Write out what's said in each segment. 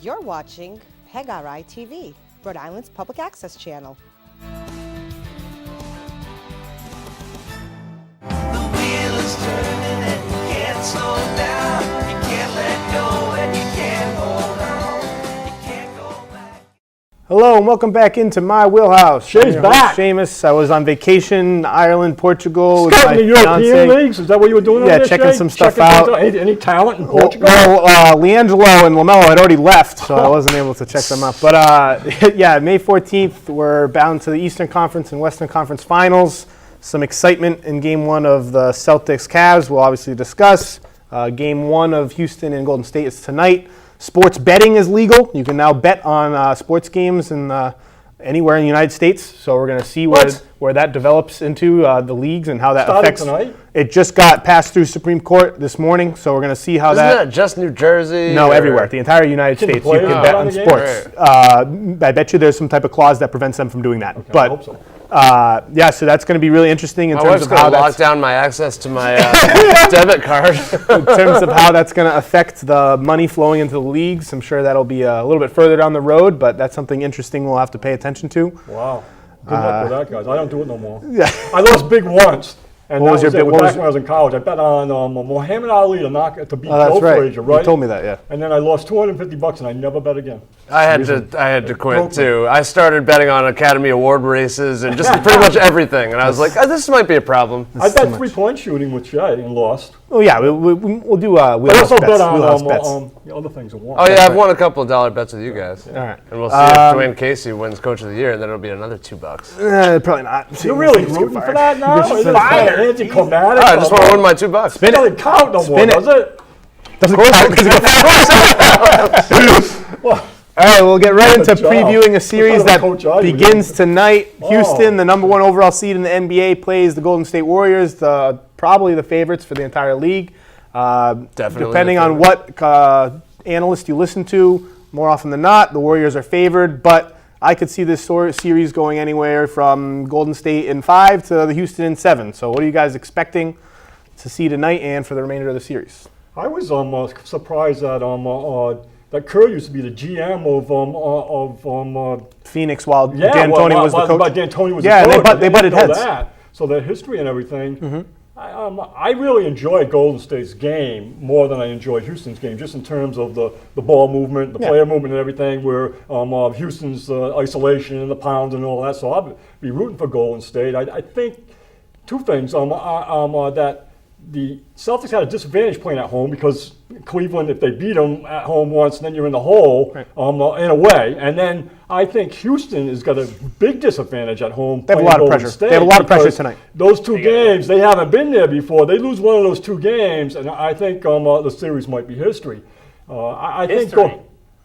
You're watching PEGRI TV, Rhode Island's public access channel. The wheel is turning and you can't slow down. You can't let go and you can't hold on. You can't go back. Hello and welcome back into My Wheelhouse. Shay's back. Sheamus. I was on vacation, Ireland, Portugal. With Scouting my the European fiance. leagues? Is that what you were doing? Yeah, over there, checking Shay? some stuff Checking out. things Any talent in Portugal? Well, Leangelo and LaMelo had already left, so I wasn't able to check them out. But yeah, May 14th, we're bound to the Eastern Conference and Western Conference Finals. Some excitement in Game 1 of the Celtics-Cavs we'll obviously discuss. Game 1 of Houston and Golden State is tonight. Sports betting is legal. You can now bet on sports games and anywhere in the United States. So we're going to see where that develops into the leagues and how that affects. Tonight? It just got passed through Supreme Court this morning, so we're going to see how Isn't that just New Jersey? No, everywhere. The entire United States. You players can bet bet on on the sports. I bet you there's some type of clause that prevents them from doing that. Okay, but I hope so. yeah, so that's going to be really interesting in My terms wife's of going how to lock that's down my access to my debit card. in terms of how that's going to affect the money flowing into the leagues. I'm sure that'll be a little bit further down the road, but that's something interesting we'll have to pay attention to. Wow. Good luck with that, guys. I don't do it no more. Yeah. I lost big once. And What was your big- what back was- when I was in college. I bet on Muhammad Ali to beat Oh, that's Joe right. Frazier, right? You told me that, yeah. And then I lost $250 and I never bet again. I had to quit too. I started betting on Academy Award races and just pretty much everything. And I was like, oh, this might be a problem. I bet 3-point shooting with Shay and lost. Oh yeah, we'll do I wheelhouse also bets. bet Wheelhouse on bets. the other things and won. Oh yeah, I've won a couple of dollar bets with you guys. All right. And we'll see if Dwayne Casey wins Coach of the Year, and then it'll be another $2. Probably not. You're really rooting for that now? Is it anticlimactic? I just want to win my $2. It doesn't count no more, Spin it. does it? Doesn't count because All right, we'll get right into Good job. previewing a series What kind that of a coach are you? begins tonight. Oh. Houston, the number 1 overall seed in the NBA, plays the Golden State Warriors, probably the favorites for the entire league. Definitely Depending the on what analyst you listen to, more often than not, the Warriors are favored. But I could see this series going anywhere from Golden State in 5 to the Houston in 7. So what are you guys expecting to see tonight and for the remainder of the series? I was surprised that Kerr used to be the GM of Phoenix, while yeah, D'Antoni was the coach. But D'Antoni was Yeah, the coach. they butted didn't know heads. that. So the history and everything. I really enjoyed Golden State's game more than I enjoyed Houston's game, just in terms of the ball movement, the player movement, and everything. Where Houston's isolation and the pounds and all that. So I'll be rooting for Golden State. I think two things. That the Celtics had a disadvantage playing at home because Cleveland, if they beat them at home once, then you're in the hole in a way. And then I think Houston has got a big disadvantage at home. They have a lot of pressure. They have a lot of pressure tonight. Those two games, they haven't been there before. They lose one of those two games, and I think the series might be history. I think.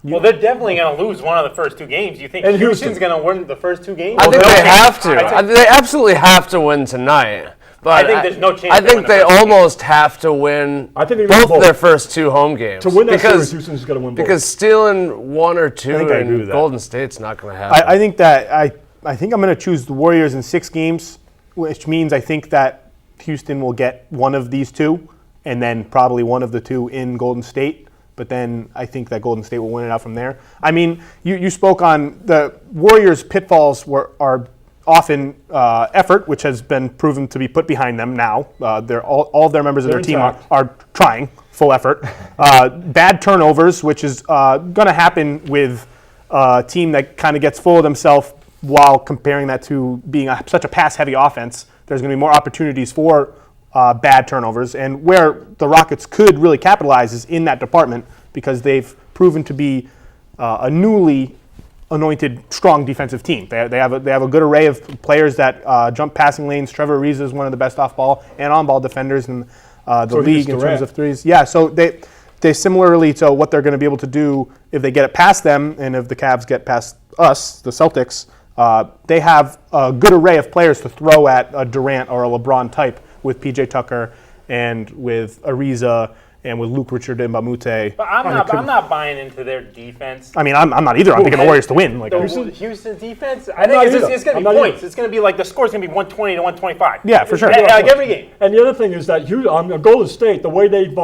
Well, they're definitely going to lose one of the first two games. You think And Houston's going to win the first two games? I think No they chance. have to. They absolutely have to win tonight. But I think there's no chance I they think win the they first two almost have to win I think they both lose their both. first 2 home games. To win that series, Houston's got to win both. Because stealing 1 or 2 I think I agree with in that. Golden State's not going to happen. I think that I think I'm going to choose the Warriors in 6 games, which means I think that Houston will get one of these 2, and then probably one of the 2 in Golden State. But then I think that Golden State will win it out from there. I mean, you spoke on the Warriors' pitfalls are often effort, which has been proven to be put behind them now. All of their members of their team are trying full effort. Bad turnovers, which is going to happen with a team that kind of gets full of themselves while comparing that to being such a pass-heavy offense. There's going to be more opportunities for bad turnovers. And where the Rockets could really capitalize is in that department because they've proven to be a newly anointed strong defensive team. They have a good array of players that jump passing lanes. Trevor Ariza is one of the best off-ball and on-ball defenders in the league in terms of threes. Yeah, so they similarly to what they're going to be able to do if they get it past them and if the Cavs get past us, the Celtics, they have a good array of players to throw at a Durant or a LeBron type with PJ Tucker and with Ariza and with Luke Richard and Bamute. But I'm not buying into their defense. I mean, I'm not either. I'm picking the Warriors to win. Like Houston's defense, I think it's going to be points. It's going to be like the score's going to be 120 to 125. Yeah, for sure. Like every game. And the other thing is that Golden State, the way they've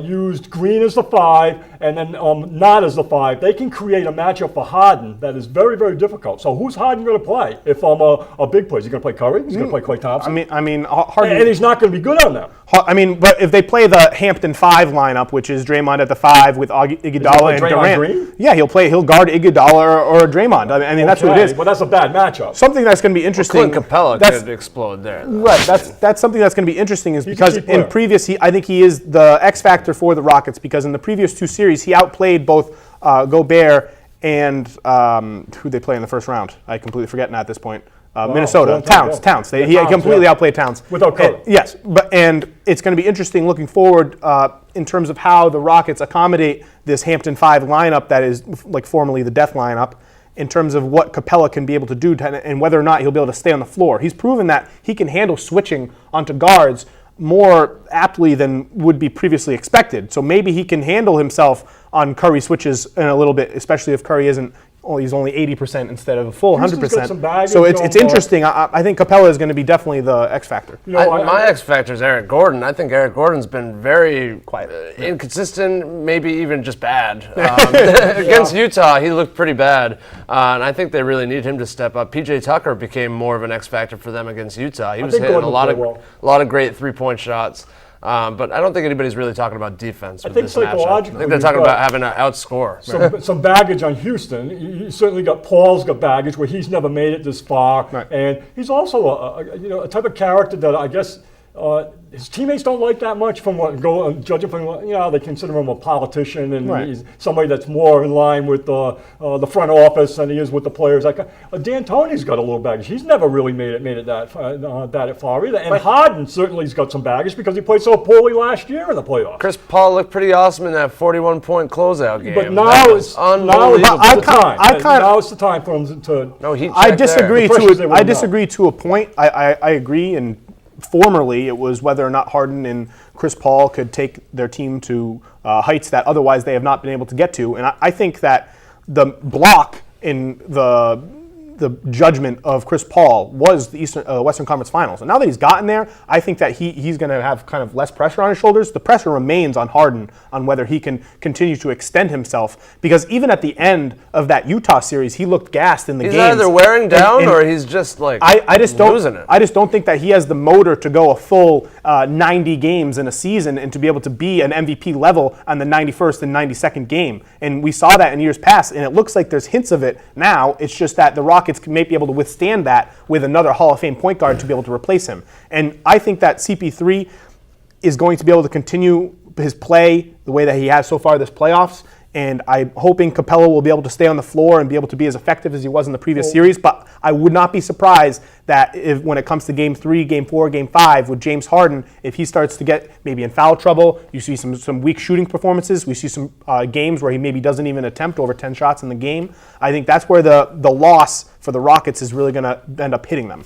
used Green as the 5 and then not as the 5, they can create a matchup for Harden that is very, very difficult. So who's Harden going to play if a big player? Is he going to play Curry? He's going to play Klay Thompson? I mean, Harden. And he's not going to be good on them. I mean, but if they play the Hampton 5 lineup, which is Draymond at the 5 with Iguodala and Draymond Durant, Green? yeah, he'll guard Iguodala or Draymond. I mean, that's what it is. But that's a bad matchup. Something that's going to be interesting. Clint Capella could explode there. Though. Right, that's something that's going to be interesting is because a key player. in previous, I think he is the X factor for the Rockets because in the previous 2 series he outplayed both Gobert and who they play in the first round. I completely forget now at this point. Minnesota, Towns. He completely outplayed Towns. Without Curry. Yes, and it's going to be interesting looking forward in terms of how the Rockets accommodate this Hampton 5 lineup that is like formerly the death lineup in terms of what Capella can be able to do and whether or not he'll be able to stay on the floor. He's proven that he can handle switching onto guards more aptly than would be previously expected. So maybe he can handle himself on Curry switches in a little bit, especially if Curry isn't. Oh, he's only 80% instead of a full 100%. So it's interesting. I think Capella is going to be definitely the X factor. My X factor is Eric Gordon. I think Eric Gordon's been very inconsistent, maybe even just bad. Against Utah, he looked pretty bad, and I think they really need him to step up. PJ Tucker became more of an X factor for them against Utah. He was hitting a lot of great 3-point shots. But I don't think anybody's really talking about defense. I think psychologically, I think they're talking about having to outscore. Some baggage on Houston. He certainly Paul's got baggage where he's never made it this far, and he's also a type of character that I guess his teammates don't like that much. Judging from they consider him a politician and he's somebody that's more in line with the front office than he is with the players. Like D'Antoni's got a little baggage. He's never really made it that far either. And Harden certainly's got some baggage because he played so poorly last year in the playoffs. Chris Paul looked pretty awesome in that 41-point closeout game. But now it's unbelievable. Now it's the time for him to. No, I disagree to a point. I agree and. Formerly, it was whether or not Harden and Chris Paul could take their team to heights that otherwise they have not been able to get to. And I think that the block in the judgment of Chris Paul was the Western Conference Finals. And now that he's gotten there, I think that he's going to have kind of less pressure on his shoulders. The pressure remains on Harden on whether he can continue to extend himself. Because even at the end of that Utah series, he looked gassed in the games. He's either wearing down or he's just like losing it. I just don't think that he has the motor to go a full 90 games in a season and to be able to be an MVP level on the 91st and 92nd game. And we saw that in years past, and it looks like there's hints of it now. It's just that the Rockets may be able to withstand that with another Hall of Fame point guard to be able to replace him. And I think that CP3 is going to be able to continue his play the way that he has so far this playoffs. And I'm hoping Capella will be able to stay on the floor and be able to be as effective as he was in the previous series. But I would not be surprised that when it comes to Game 3, Game 4, Game 5 with James Harden, if he starts to get maybe in foul trouble, you see some weak shooting performances. We see some games where he maybe doesn't even attempt over 10 shots in the game. I think that's where the loss for the Rockets is really going to end up hitting them.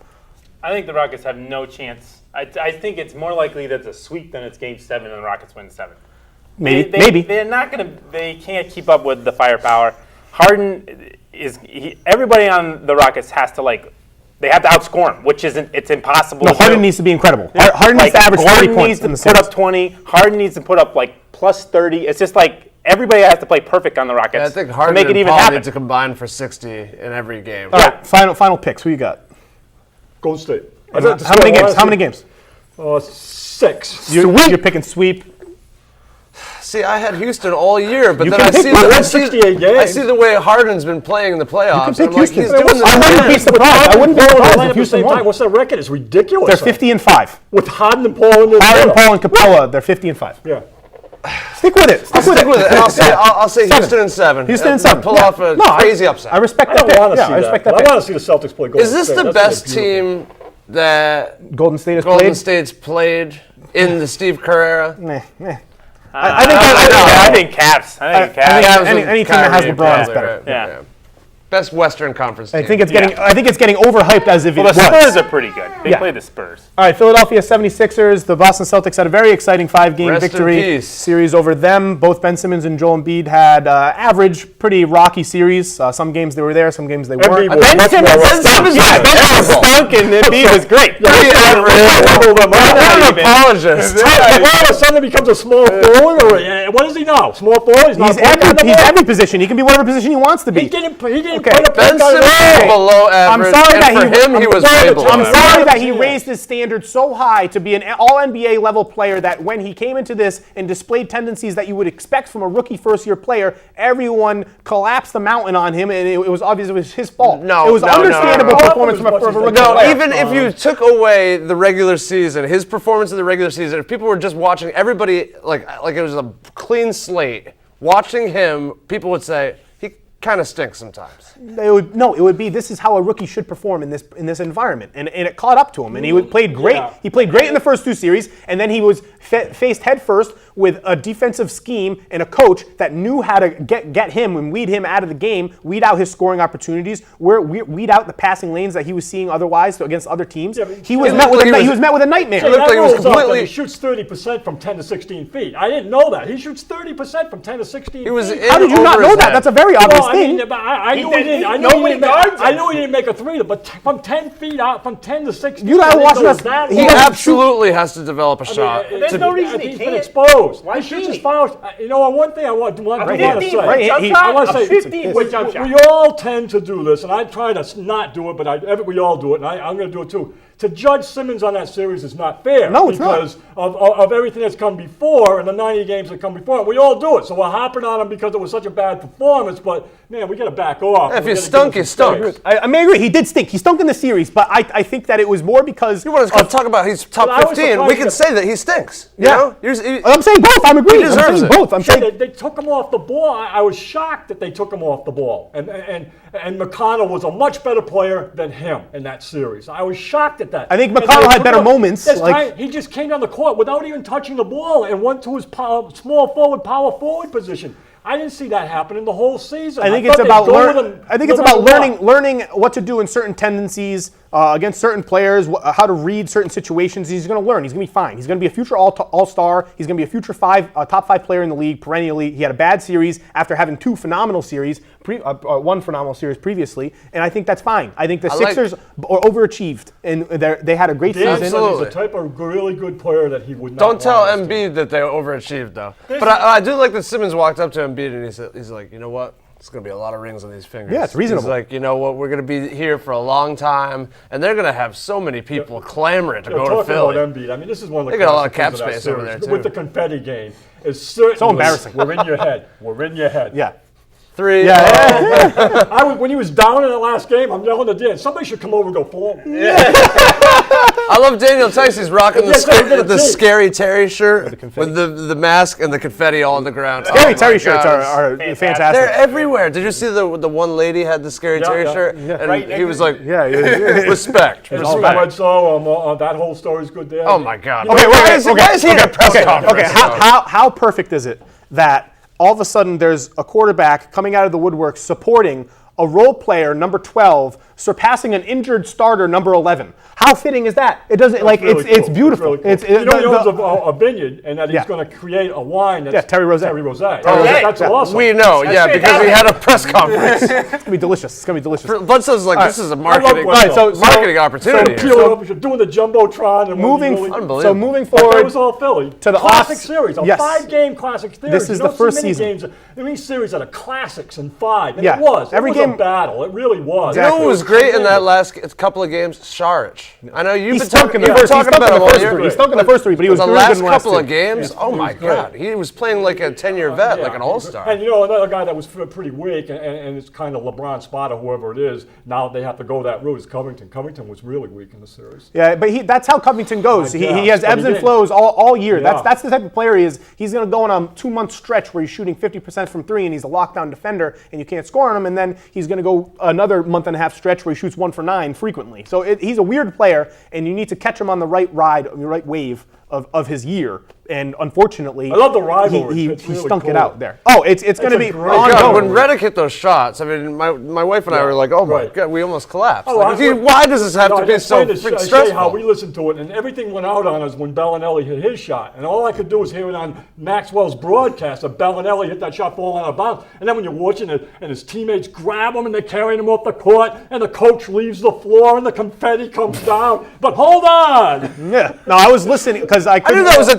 I think the Rockets have no chance. I think it's more likely that it's a sweep than it's Game 7 and the Rockets win 7. Maybe. They're not going to. They can't keep up with the firepower. Harden everybody on the Rockets has to they have to outscore him, which isn't. It's impossible. No, Harden needs to be incredible. Harden needs to average 30 points in the series. Put up 20. Harden needs to put up plus 30. It's just everybody has to play perfect on the Rockets. Yeah, I think Harden to make it and even Paul happen. need to combine for 60 in every game. All right, final picks. Who you got? Golden State. How many games? 6. You're picking sweep. See, I had Houston all year, but then I see the way Harden's been playing in the playoffs. You can pick Houston. He's doing this. I wouldn't be surprised. I wouldn't be surprised if Houston won. What's their record? It's ridiculous. They're 50-5. With Harden and Paul in the Harden, Paul, and Capella, they're 50-5. Yeah. Stick with it. Stick with it. I'll say Houston and 7. Houston and 7. Pull off a crazy upset. I respect that. I want to see the Celtics play Golden State. Is this the best team that Golden State has Golden State's played in the Steve Kerr era? I think Caps. Any team that has LeBron is better. Yeah. Best Western Conference team. I think it's getting overhyped as if it was. The Spurs are pretty good. They play the Spurs. All right, Philadelphia 76ers. The Boston Celtics had a very exciting 5-game victory series over them. Both Ben Simmons and Joel Embiid had average, pretty rocky series. Some games they were there, some games they weren't. Ben Simmons stunk and Embiid was great. I'm an apologist. All of a sudden it becomes a small forward, what is he now? Small forward? He's not He's every position. He can be whatever position he wants to be. He didn't put a Ben point Simmons guard was in the below average. sorry that and for him, he was way below I'm average. sorry that he raised his standard so high to be an all-NBA level player that when he came into this and displayed tendencies that you would expect from a rookie first-year player, everyone collapsed the mountain on him, and it was obvious it was his fault. No, it was no, understandable no. performance from a rookie No, player. even if you took away the regular season, his performance in the regular season, if people were just watching everybody like it was a clean slate, watching him, people would say he kind of stinks sometimes. It would be this is how a rookie should perform in this environment, and it caught up to him, and he played great. Yeah. He played great in the first two series, and then he was faced headfirst with a defensive scheme and a coach that knew how to get him and weed him out of the game, weed out his scoring opportunities, weed out the passing lanes that he was seeing otherwise against other teams. Yeah, but he was it met looked with like he was met with a nightmare. It looked like he was completely- He shoots 30% from 10 to 16 feet. I didn't know that. He shoots 30% from 10 to 16 He was feet. in How did you not over know his that? head. That's a very obvious Well, I thing. mean, but I knew he didn't. I knew nobody he didn't guards I him. knew he didn't make a three, but from 10 feet out, from 10 to 16. You gotta I didn't watch know it was us- that he He long. absolutely has to develop a shot. There's no reason he He's been can't. exposed. Why He shoots can't his he? fouls. You know, one thing I want to Right here. say. Right here. I want to say, 15 we, jump shot. we all tend to do this, and I try to not do it, but we all do it, and I'm going to do it too. To judge Simmons on that series is not fair. No, it's not. because of everything that's come before and the 90 games that come before. We all do it, so we're hopping on him because it was such a bad performance. But man, we got to back off. If We you gotta stunk, give him you some stunk. space. I may agree. He did stink. He stunk in the series, but I think that it was more because You want to talk about he's top But I was 15? We surprised can that- say that he stinks. You Yeah. know? I'm saying both. I'm agreeing. I'm deserves saying it. both. I'm Sure, saying they took him off the ball. I was shocked that they took him off the ball. And McConnell was a much better player than him in that series. I was shocked at that. I think And McConnell they had took better him- moments, This like- time, he just came down the court without even touching the ball and went to his small forward, power forward position. I didn't see that happen in the whole season. I think thought it's they'd about go with him I think it's no about matter what. learning what to do in certain tendencies against certain players, how to read certain situations. He's going to learn. He's going to be fine. He's going to be a future all-star. He's going to be a future top five player in the league perennially. He had a bad series after having two phenomenal series, one phenomenal series previously, and I think that's fine. I think the Sixers overachieved, and they had a great Dan season. said Absolutely. he's the type of really good player that he would not Don't tell want us to. Embiid that they overachieved, though. But I do like that Simmons walked up to Embiid and he's like, you know what? It's going to be a lot of rings on these fingers. Yeah, it's reasonable. He's like, you know what? We're going to be here for a long time, and they're going to have so many people clamoring to go to Talking Philly. about Embiid, I mean, this is one of the They got a lot of classic cap things space over that there, series. too. With the confetti game, it's certainly So embarrassing. We're in your head. We're in your head. Yeah. 3. When he was down in the last game, I'm yelling to Dan, somebody should come over and go for him. I love Daniel Tice. He's rocking Yes, I did the too. Scary Terry shirt confetti. with the mask and the confetti all on the ground. Scary Oh my Terry shirts God, are it's- fantastic. They're everywhere. Did you see the one lady had the Scary Yeah, Terry yeah. shirt? And Right he was like, yeah. respect. And respect. so that whole story's good there. Oh my God. Okay, Why is he at a press okay. conference? How perfect is it that all of a sudden there's a quarterback coming out of the woodwork supporting a role player, number 12, surpassing an injured starter, number 11? How fitting is that? It doesn't it's beautiful. Really cool. It's he owns a vineyard, and that he's Yeah. going to create a wine that's Terry Rosé. Terry Rosé. Rosé. That's Yeah. awesome. We know, yeah, because we had a press conference. it's gonna be delicious. It's gonna be delicious. Bledsoe's like, this is a I marketing, love Bledsoe. marketing opportunity. So here. pure up, you're doing the jumbotron and Unbelievable. So moving But that forward was all Philly. to the classic offs- series, a yes. 5-game classic series. This is You the don't first see many season. games, many series that are classics in 5, and Yeah. it was. Every it was game- a battle. It really was. You know what was great in that last couple of games? Sharich. I know you've He been stunk in talking, the you've been first. He talking stunk about in him the all first year. three. He stunk in the first three, but he was The really good last in the last couple two. of games, oh my God, he was playing like a 10-year vet, like an all-star. And you know, another guy that was pretty weak, and it's kind of LeBron spot or whoever it is, now they have to go that route, is Covington. Covington was really weak in the series. Yeah, but that's how Covington goes. He guess, has but ebbs he and did. flows all year. Yeah. That's the type of player he is. He's going to go on a 2-month stretch where he's shooting 50% from 3 and he's a lockdown defender and you can't score on him, and then he's going to go another month and a half stretch where he shoots 1 for 9 frequently. So he's a weird player, and you need to catch him on the right ride, the right wave of his year. And unfortunately, I love the rivalry. He It's really stunk it cool. out there. Oh, it's going to a be great Oh God, ongoing. when Redick hit those shots, I mean, my wife and I were like, oh my Right. God, we almost collapsed. Oh, Like, I- why does this have No, to I be just so explained to freaking Shay how we stressful? listened to it, and everything went out on us when Bellinelli hit his shot. And all I could do was hear it on Maxwell's broadcast of Bellinelli hit that shot falling out of bounds. And then when you're watching it, and his teammates grab him and they're carrying him off the court, and the coach leaves the floor and the confetti comes down. But hold on! Yeah. No, I was listening because I I couldn't. knew that was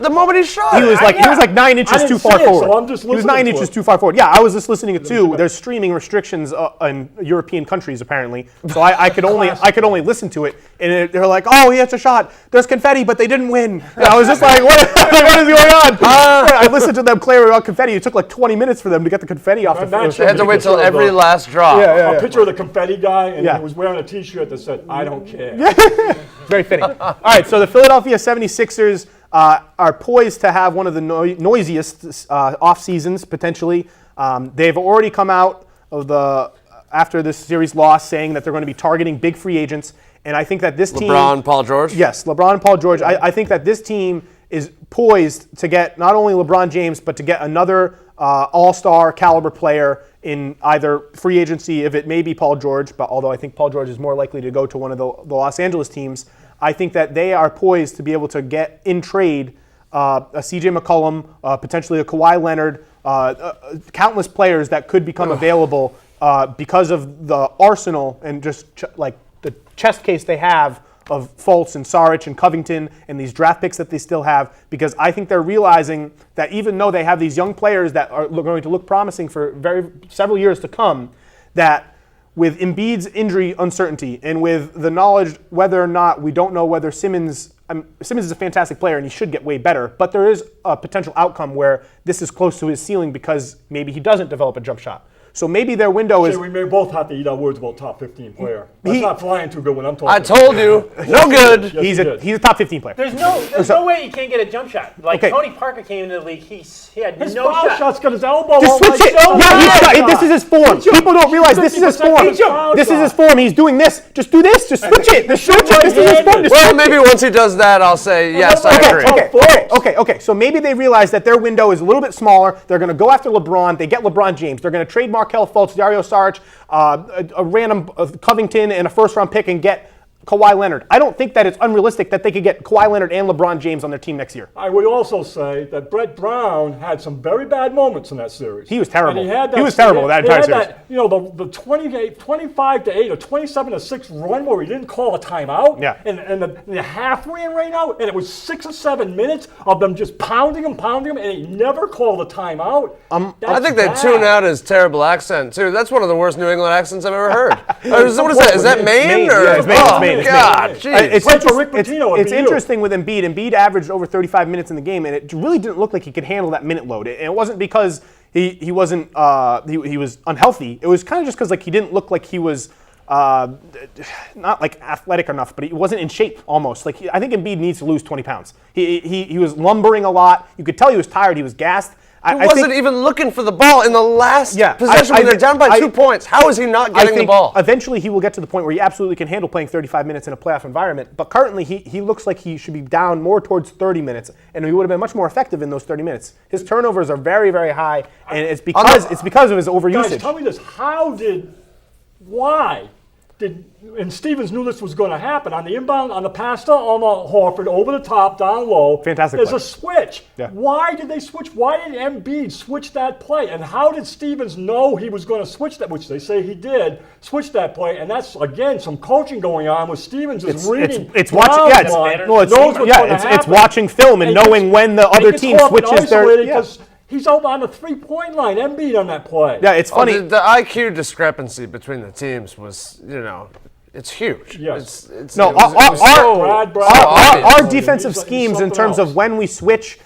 the moment he shot. He was like 9 inches didn't too see far it, so forward. I'm just He was listening 9 to inches it. too far forward. Yeah, I was just listening to it too. There's streaming restrictions in European countries apparently, so I could only listen to it. And they're like, oh, he hits a shot. There's confetti, but they didn't win. And I was just like, what is going on? I listened to them clear out confetti. It took like 20 minutes for them to get the confetti off the Not field. sure. They had to wait till every last drop. A picture of the confetti guy, and Yeah. he was wearing a T-shirt that said, "I don't care." Very fitting. All right, so the Philadelphia 76ers are poised to have one of the noisiest off seasons potentially. They've already come out of after this series loss saying that they're going to be targeting big free agents, and I think that this team, LeBron, Paul George. yes, LeBron and Paul George. I think that this team is poised to get not only LeBron James but to get another all-star caliber player in either free agency, if it may be Paul George, but although I think Paul George is more likely to go to one of the Los Angeles teams, I think that they are poised to be able to get in trade a CJ McCollum, potentially a Kawhi Leonard, countless players that could become available because of the arsenal and just like the chest case they have of Fultz and Saric and Covington and these draft picks that they still have, because I think they're realizing that even though they have these young players that are going to look promising for several years to come, that with Embiid's injury uncertainty and with the knowledge whether or not we don't know whether Simmons is a fantastic player and he should get way better, but there is a potential outcome where this is close to his ceiling because maybe he doesn't develop a jump shot. So maybe their window is... We may both have to eat our words about top 15 player. That's not flying too good when I'm talking. I told you, no good. he's a top 15 player. There's no way he can't get a jump shot. Like Okay. Tony Parker came into the league, he had His no foul shot. shot's got his elbow Just on switch my it. shoulder. Yeah, this is his form. People don't realize this is his 50% form. foul This is shot. his form. He's doing this. Just do this. Just switch it. Just switch it. This is his form. Just Well, switch it. maybe once he does that, I'll say yes. I agree. Okay. So maybe they realize that their window is a little bit smaller. They're going to go after LeBron. They get LeBron James. They're going to trade Markelle Fultz, Dario Saric, a random Covington, and a first-round pick and get Kawhi Leonard. I don't think that it's unrealistic that they could get Kawhi Leonard and LeBron James on their team next year. I would also say that Brett Brown had some very bad moments in that series. He was terrible. And he had He was terrible that entire series. The 25-8 or 27-6 run where he didn't call a timeout. Yeah. And the half ran right out, and it was 6 or 7 minutes of them just pounding him, and he never called a timeout. I think they tune out his terrible accent too. That's one of the worst New England accents I've ever heard. What is that? Is that Maine? Maine, Or? yeah, it's Maine, Oh, it's Maine, it's God, Maine. jeez. It's Play for Rick Pitino at it's BU. interesting with Embiid. Embiid averaged over 35 minutes in the game, and it really didn't look like he could handle that minute load. And it wasn't because he wasn't he was unhealthy. It was kind of just because like he didn't look like he was not like athletic enough, but he wasn't in shape almost. Like I think Embiid needs to lose 20 pounds. He was lumbering a lot. You could tell he was tired. He was gassed. He wasn't even looking for the ball in the last possession when they're think- down by 2 points. How is he not I getting the think ball? Eventually, he will get to the point where he absolutely can handle playing 35 minutes in a playoff environment. But currently, he looks like he should be down more towards 30 minutes, and he would have been much more effective in those 30 minutes. His turnovers are very, very high, and it's because of his overusage. Guys, tell me this. And Stevens knew this was going to happen. On the inbound, on the pass to Horford, over the top, down low. Fantastic There's play. a switch. Yeah. Why did they switch? Why did Embiid switch that play? And how did Stevens know he was going to switch that, which they say he did, switch that play? And that's, again, some coaching going on with Stevens is reading. It's watching. Yeah, it's watching film and knowing when the other team switches their. Yeah. He's out on the three-point line, Embiid on that play. Yeah, it's funny. The IQ discrepancy between the teams was, it's huge. Yes. Our defensive schemes in terms of when we switch,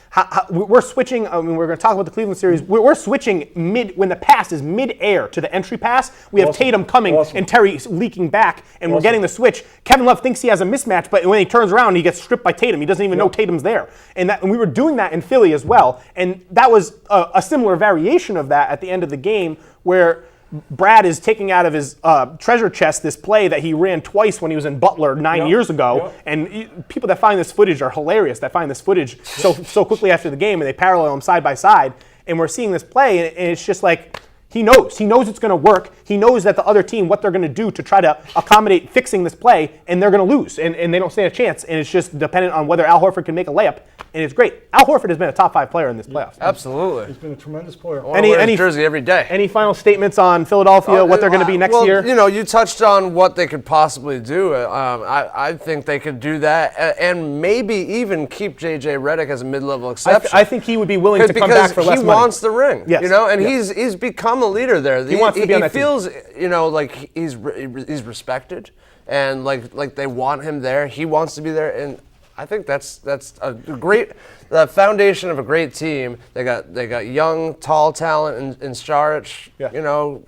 we're switching. I mean, we're going to talk about the Cleveland series. We're switching when the pass is mid-air to the entry pass. We have Tatum coming and Terry leaking back, and we're getting the switch. Kevin Love thinks he has a mismatch, but when he turns around, he gets stripped by Tatum. He doesn't even know Tatum's there. And we were doing that in Philly as well. And that was a similar variation of that at the end of the game where Brad is taking out of his treasure chest this play that he ran twice when he was in Butler 9 years ago. And people that find this footage are hilarious, that find this footage so quickly after the game, and they parallel them side by side. And we're seeing this play, and it's just like, he knows it's going to work. He knows that the other team, what they're going to do to try to accommodate fixing this play, and they're going to lose, and they don't stand a chance. And it's just dependent on whether Al Horford can make a layup. and it's great. Al Horford has been a top 5 player in this playoffs. Absolutely. He's been a tremendous player. I wanna wear his jersey every day. Any final statements on Philadelphia, what they're going to be next year? You know, you touched on what they could possibly do. I think they could do that and maybe even keep J.J. Redick as a mid-level exception. I think he would be willing to come back for less money. Because he wants the ring, Yes. you know, and he's become a leader there. He wants to be on that team. He feels, you know, like he's respected and like they want him there. He wants to be there, and I think that's a great the foundation of a great team. They got young, tall talent in Saric, you know,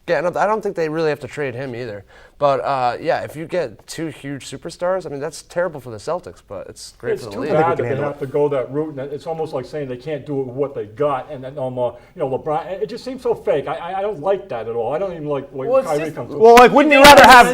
getting up. I don't think they really have to trade him either. But yeah, if you get 2 huge superstars, I mean that's terrible for the Celtics, but it's great for the league. It's too bad that they have to go that route, and it's almost like saying they can't do it with what they got. And then, you know, LeBron, it just seems so fake. I don't like that at all. I don't even like when Kyrie comes. Well, like, wouldn't you rather have?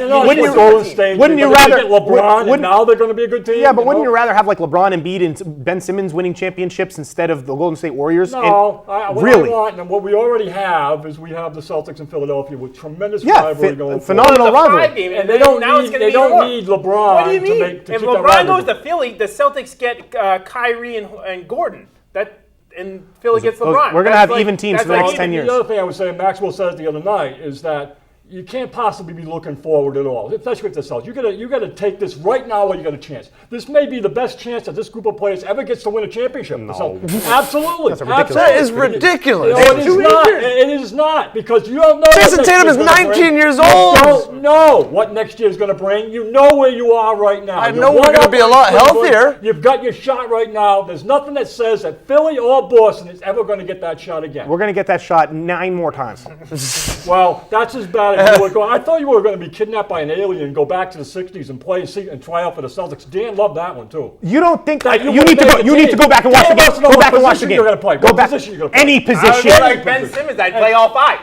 Wouldn't you rather get LeBron? And now they're going to be a good team. Yeah, but wouldn't you rather have like LeBron, Embiid, and Ben Simmons winning championships instead of the Golden State Warriors? No, really. I want, and what we already have is we have the Celtics in Philadelphia with tremendous rivalry going. Phenomenal rivalry. And they don't need LeBron. What do you mean? To if keep LeBron goes to Philly, the Celtics get Kyrie and Gordon. And Philly gets LeBron. We're going to have even teams for the next 10 years. The other thing I was saying, Maxwell said it the other night, is that you can't possibly be looking forward at all, especially with the Celtics. You got to take this right now while you got a chance. This may be the best chance that this group of players ever gets to win a championship. No. Absolutely. That's ridiculous. That is ridiculous. No, it is not. It is not, because you don't know. Jason Tatum is 19 years old. You don't know what next year is going to bring. You know where you are right now. I know we're going to be a lot healthier. You've got your shot right now. There's nothing that says that Philly or Boston is ever going to get that shot again. We're going to get that shot 9 more times. Well, that's as bad as you were going. I thought you were going to be kidnapped by an alien and go back to the 60s and play and try out for the Celtics. Dan loved that one too. You don't think That you need to go? You need to go back and watch the game. Go back and watch the game. You're going to play. Go What back. position you're going to play? Any I would position. be like Ben Simmons. I'd play all 5.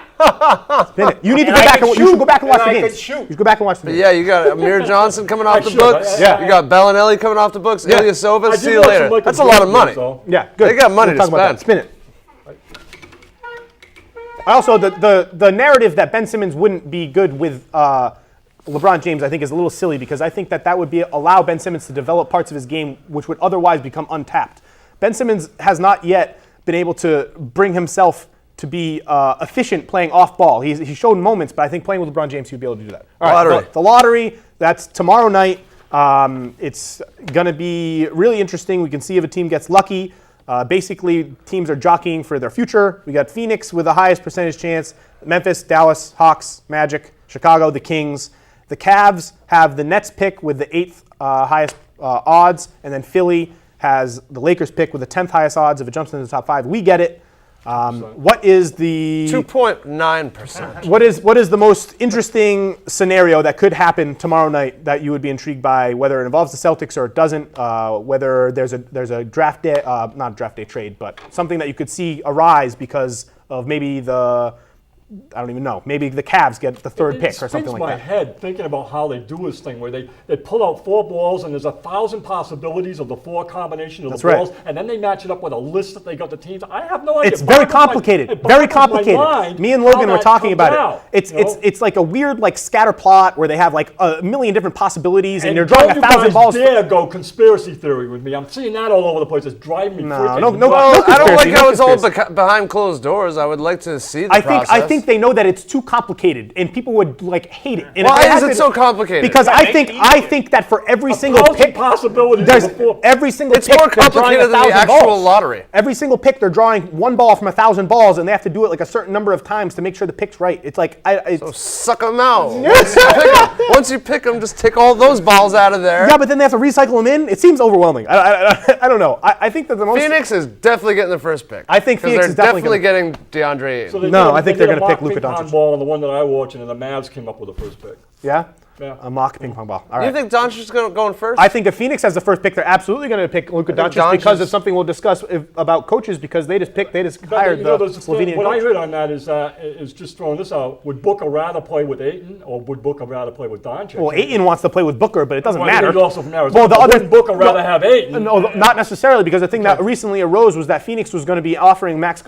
You need to And go I back could and you should go back and watch shoot. the And I games. could shoot. You should go back and watch the games. Yeah, you got Amir Johnson coming off the should. books. Yeah. You got Bellinelli coming off the books. Yeah. Ilyasova. I See did you watch later. some Lakers That's a lot of games, money. so. Yeah, good. They got money We'll to talk about that. spend. Spin it. Also, the narrative that Ben Simmons wouldn't be good with LeBron James, I think, is a little silly, because I think that would allow Ben Simmons to develop parts of his game which would otherwise become untapped. Ben Simmons has not yet been able to bring himself to be efficient playing off ball. He's shown moments, but I think playing with LeBron James, he'd be able to do that. All right, Lottery. the lottery, that's tomorrow night. It's going to be really interesting. We can see if a team gets lucky. Basically, teams are jockeying for their future. We got Phoenix with the highest percentage chance, Memphis, Dallas, Hawks, Magic, Chicago, the Kings. The Cavs have the Nets pick with the 8th highest odds, and then Philly has the Lakers pick with the 10th highest odds. If it jumps into the top 5, we get it. What is the 2.9%. What is the most interesting scenario that could happen tomorrow night that you would be intrigued by, whether it involves the Celtics or it doesn't, whether there's a draft day, not a draft day trade, but something that you could see arise because of maybe I don't even know. Maybe the Cavs get the 3rd pick or something like my that. head thinking about how they do this thing where they pull out 4 balls and there's 1,000 possibilities of the 4 combination of That's the right. balls, and then they match it up with a list that they got the teams. I have no idea. It's very complicated. Very complicated. Me and Logan were talking about it. It's like a weird scatter plot where they have like a million different possibilities, and you're drawing 1,000 balls. Dare go conspiracy theory with me? I'm seeing that all over the place. It's driving me freaking no, nuts. I don't like how it's all conspiracy. behind closed doors. I would like to see the I process. think they know that it's too complicated, and people would hate it. And Why if is had it so complicated? Because I think that for every single 1,000 pick, possibilities. there's before. every single It's pick more they're drawing complicated than the 1,000 actual balls. lottery. Every single pick they're drawing 1 ball from 1,000 balls, and they have to do it like a certain number of times to make sure the pick's right. It's like Suck them out. Once you pick them, just take all those balls out of there. yeah, but then they have to recycle them in. It seems overwhelming. I don't know. I think that the most Phoenix is definitely getting the first pick. I think 'Cause Phoenix they're is definitely getting DeAndre So Ayton. they No, did a- I think they they're did a gonna pick mock Luka ping pong Doncic. ball on the one that I watched, and the Mavs came up with the first pick. yeah. Yeah. A mock ping pong ball. All You right. think Doncic is going first? I think if Phoenix has the first pick, they're absolutely going to pick Luka I think Doncic because Doncic- of something we'll discuss about coaches, because they just But, hired you know, the there's this thing- Slovenian what I coach. heard on that is just throwing this out. Would Booker rather play with Ayton, or would Booker rather play with Doncic? Well, Ayton wants to play with Booker, but it doesn't Well, matter. he also from Arizona. Well, the But other wouldn't Booker rather have Ayton? No, not necessarily, because the thing that recently arose was that Phoenix was going to be offering max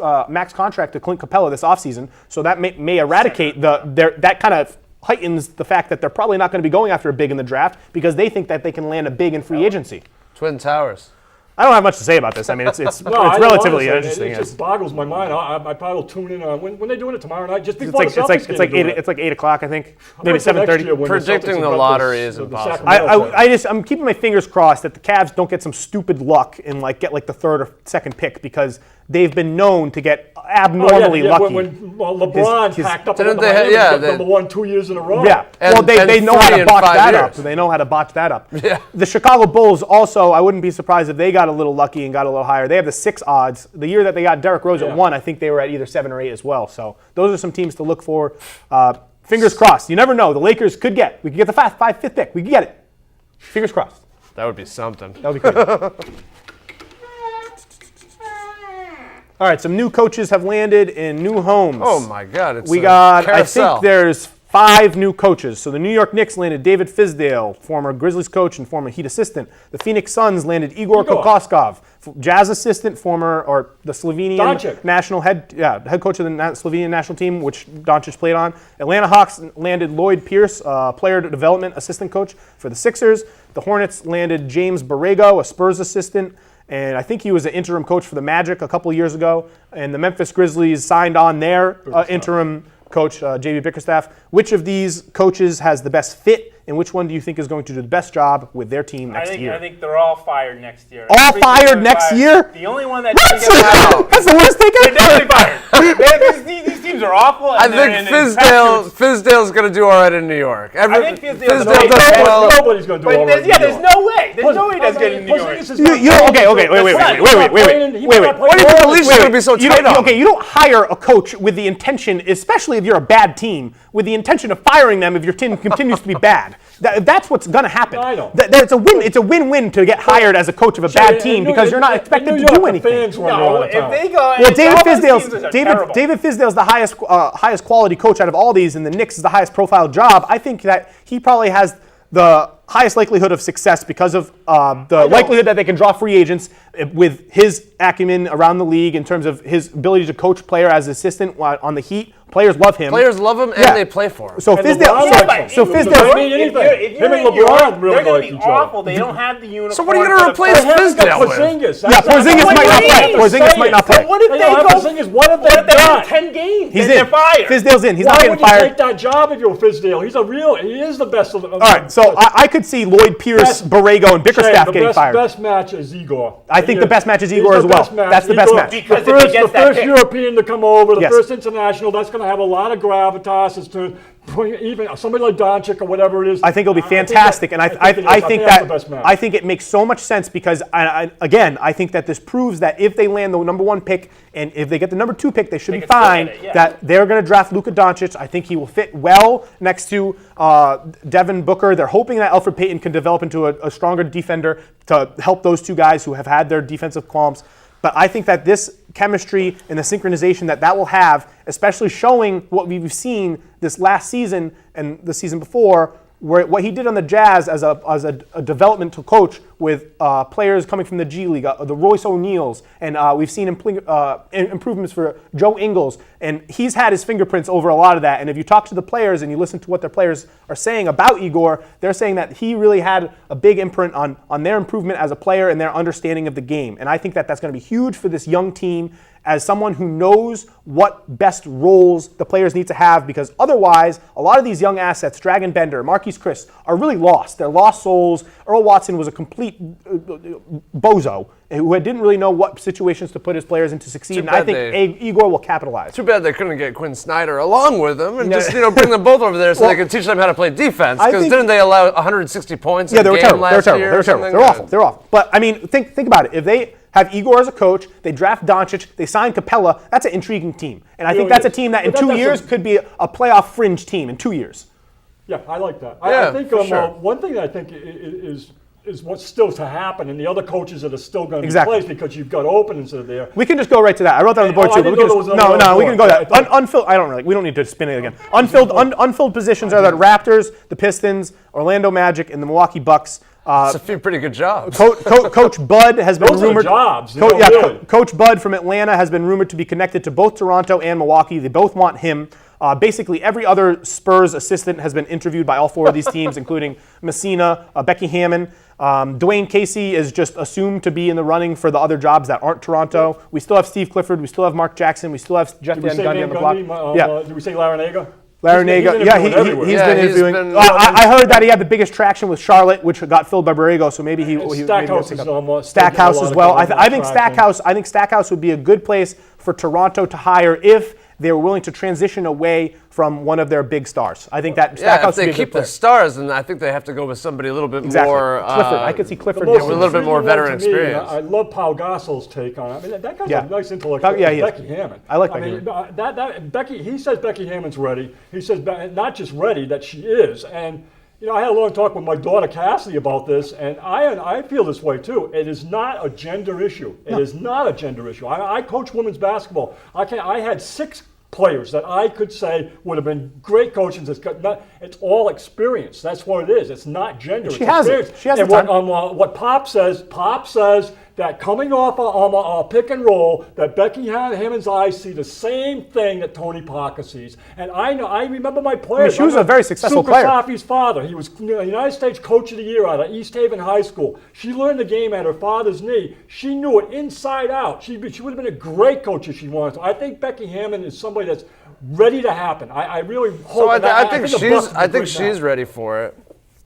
contract to Clint Capella this offseason, so that may eradicate that kind of heightens the fact that they're probably not going to be going after a big in the draft because they think that they can land a big in free agency. Twin Towers. I don't have much to say about this. I mean, it's No, I know, relatively honestly, interesting. It just boggles my mind. I probably will tune in when they're doing it tomorrow night. Just before It's the like Celtics it's like game, it's like 8 o'clock, I think, maybe Until next 7:30. year when Predicting Celtics the have got lottery this- is the impossible. Sacramento set. I'm keeping my fingers crossed that the Cavs don't get some stupid luck and like get like the 3rd or 2nd pick, because they've been known to get abnormally lucky. When LeBron his- packed up Didn't and they went to have- Miami, yeah, got they- number 1 2 years in a row. Yeah. And- Well, they and know how 3 to in botch 5 that up. years. They know how to botch that up. Yeah. The Chicago Bulls also, I wouldn't be surprised if they got a little lucky and got a little higher. They have the 6 odds. The year that they got Derrick Rose at 1, I think they were at either 7 or 8 as well. So those are some teams to look for. Fingers crossed. You never know. The Lakers could get. We could get the 5th pick. We could get it. Fingers crossed. That would be something. That would be good. All right, some new coaches have landed in new homes. Oh my God! It's We a got, carousel. I think there's 5 new coaches. So the New York Knicks landed David Fizdale, former Grizzlies coach and former Heat assistant. The Phoenix Suns landed Igor Kokoskov, Jazz assistant, or the Slovenian Doncic. national head coach of the Slovenian national team, which Doncic played on. Atlanta Hawks landed Lloyd Pierce, player development assistant coach for the Sixers. The Hornets landed James Borrego, a Spurs assistant. And I think he was an interim coach for the Magic a couple of years ago. And the Memphis Grizzlies signed on their interim coach, J.B. Bickerstaff. Which of these coaches has the best fit, and which one do you think is going to do the best job with their team next year? I think they're all fired next year. All Every fired team is next fired. year? The only one that doesn't get fired. That's the worst take They're ever. definitely fired. These teams are awful. I and they're think in pressure. Fizdale's going to do all right in New York. I think Fizdale Fizdale does does well. Nobody's going to do all right. There's no way. There's no way that's getting New York. Okay, wait. Why do you think the leash is going to be so You tight don't, on? okay, you don't hire a coach with the intention, especially if you're a bad team, with the intention of firing them if your team continues to be bad. That's what's going to happen. I know. It's a win. It's a win-win to get hired as a coach of a bad team because you're not expected to do anything. No, if they go, Well, if all those teams are terrible. David Fizdale's the highest quality coach out of all these, and the Knicks is the highest profile job. I think that he probably has the highest likelihood of success because of the likelihood that they can draw free agents with his acumen around the league in terms of his ability to coach player as assistant on the Heat. Players love him. Players love him, and Yeah. they play for him. So And Fizdale. LeBron- So If Fizdale. you're- Him and LeBron really they're going like to each be other. awful. They don't have the uniform. So what are you going to replace Fizdale with? Yeah, Porzingis might not play. Porzingis might not play. What if They they don't have go? Porzingis. What if What if they they win got? 10 games? He's and in. they're fired. Fizdale's in. He's Why not getting would you fired. take that job if you're Fizdale? He is the best of the. All right, so I could see Lloyd Pierce, Borrego, and Bickerstaff getting fired. The best match is Igor. I think the best match is He's Igor the as well. best match. That's the best Igor- match. Because the if he first, gets the that first pick. European to come over, the Yes. first international, that's going to have a lot of gravitas. It's to even somebody like Doncic or whatever it is. I think it'll be think fantastic, and I think that's the best match. I think it makes so much sense because I think that this proves that if they land the number 1 pick and if they get the number 2 pick, they should be can still fine. get it, yeah. That they're going to draft Luka Doncic. I think he will fit well next to Devin Booker. They're hoping that Elfrid Payton can develop into a stronger defender to help those two guys who have had their defensive qualms. But I think that this chemistry and the synchronization that will have, especially showing what we've seen this last season and the season before, where what he did on the Jazz as a developmental coach with players coming from the G League, the Royce O'Neals, and we've seen improvements for Joe Ingles, and he's had his fingerprints over a lot of that. And if you talk to the players and you listen to what their players are saying about Igor, they're saying that he really had a big imprint on their improvement as a player and their understanding of the game. And I think that that's going to be huge for this young team as someone who knows what best roles the players need to have, because otherwise, a lot of these young assets, Dragon Bender, Marquise Chris, are really lost. They're lost souls. Earl Watson was a complete bozo who didn't really know what situations to put his players in to succeed, and I think Igor will capitalize. Too bad they couldn't get Quinn Snyder along with them and just bring them both over there so they could teach them how to play defense. Because didn't they allow 160 points in a game last year? They were terrible. They're awful. They're awful. But I mean, think about it. If they have Igor as a coach, they draft Doncic, they sign Capella, that's an intriguing team. And I think that's a team that in 2 years could be a playoff fringe team in 2 years. Yeah, I like that. Yeah, I think for sure. one thing that I think is what's still to happen, and the other coaches that are still going to Exactly. be placed because you've got openings that are there. We can just go right to that. I wrote that on the board Oh, I too. But didn't we know can there was just, another no, we board. can go that. I thought- Unfilled. I don't really. We don't need to spin it again. Unfilled positions are the Raptors, the Pistons, Orlando Magic, and the Milwaukee Bucks. It's a few pretty good jobs. Coach Bud has been Those are rumored. jobs, really. Coach Bud from Atlanta has been rumored to be connected to both Toronto and Milwaukee. They both want him. Basically, every other Spurs assistant has been interviewed by all 4 of these teams, including Messina, Becky Hammond. Dwayne Casey is just assumed to be in the running for the other jobs that aren't Toronto. We still have Steve Clifford. We still have Mark Jackson. We still have Jeff Did we Van say Gundy Van on the block. Gundy? Did we say Larinaga? Larinaga, He's yeah, interviewing he's everywhere. been he's interviewing. been- I heard that he had the biggest traction with Charlotte, which got filled by Borrego, so maybe he Stackhouse is Stackhouse as well. I think Stackhouse would be a good place for Toronto to hire if they were willing to transition away from one of their big stars. I think that Yeah, Stackhouse if would they be a good keep the player. stars, then I think they have to go with somebody a little bit Exactly. more. Clifford. I could see Clifford. with a little bit more veteran intriguing one to me, experience. I love Pau Gasol's take on it. I mean, that guy's Yeah. a nice intellectual. Yeah, he is. Becky Hammond. I like mean, Becky Becky. He says Becky Hammond's ready. He says not just ready, that she is. And you know, I had a long talk with my daughter Cassidy about this, and I feel this way too. It is not a gender issue. It is not a gender issue. I coach women's basketball. I had 6 players that I could say would have been great coaches. It's all experience. That's what it is. It's not gender. She it's has it. experience. She has and the time. what Pop says that coming off a pick and roll, that Becky Hammond's eyes see the same thing that Tony Parker sees. And I remember my players. she was a very successful player. Safi's father. He was United States Coach of the Year out of East Haven High School. She learned the game at her father's knee. She knew it inside out. She would have been a great coach if she wanted to. I think Becky Hammond is somebody that's ready to happen. I really hope. So I the think Bucks will I think bring she's that. ready for it.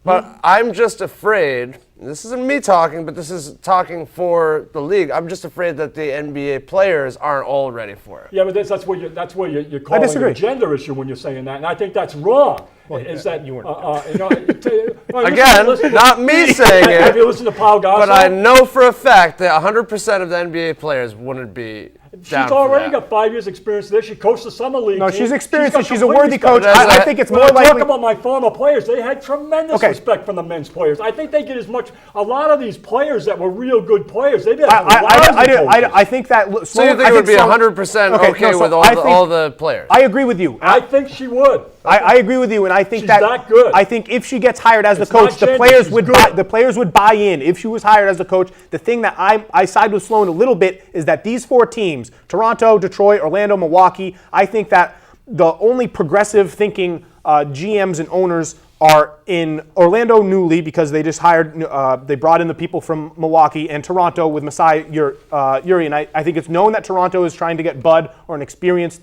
But I'm just afraid. This isn't me talking, but this is talking for the league. I'm just afraid that the NBA players aren't all ready for it. Yeah, but that's where you're calling it disagree. a gender issue when you're saying that, and I think that's wrong. Is that you weren't. Again, not me saying it. Have you listened to Pau Gasol? But I know for a fact that 100% of the NBA players wouldn't be down She's already for that. got 5 years experience there. She coached the summer league. No, team. she's experienced got and she's a complete worthy respect. coach. I think it's When more I likely. talk about my former players, they had tremendous Okay. respect from the men's players. I think they get as much. A lot of these players that were real good players, they've had I think that. So you think it would be 100% okay with all the players? I agree with you. I think she would. I agree with you, and I think She's that that good. I think if she gets hired as the It's not coach, the gender, players she's would good. the players would buy in. If she was hired as the coach, the thing that I side with Sloan a little bit is that these 4 teams, Toronto, Detroit, Orlando, Milwaukee, I think that the only progressive thinking GMs and owners are in Orlando newly because they just hired, they brought in the people from Milwaukee, and Toronto with Masai Uri. And I think it's known that Toronto is trying to get Bud or an experienced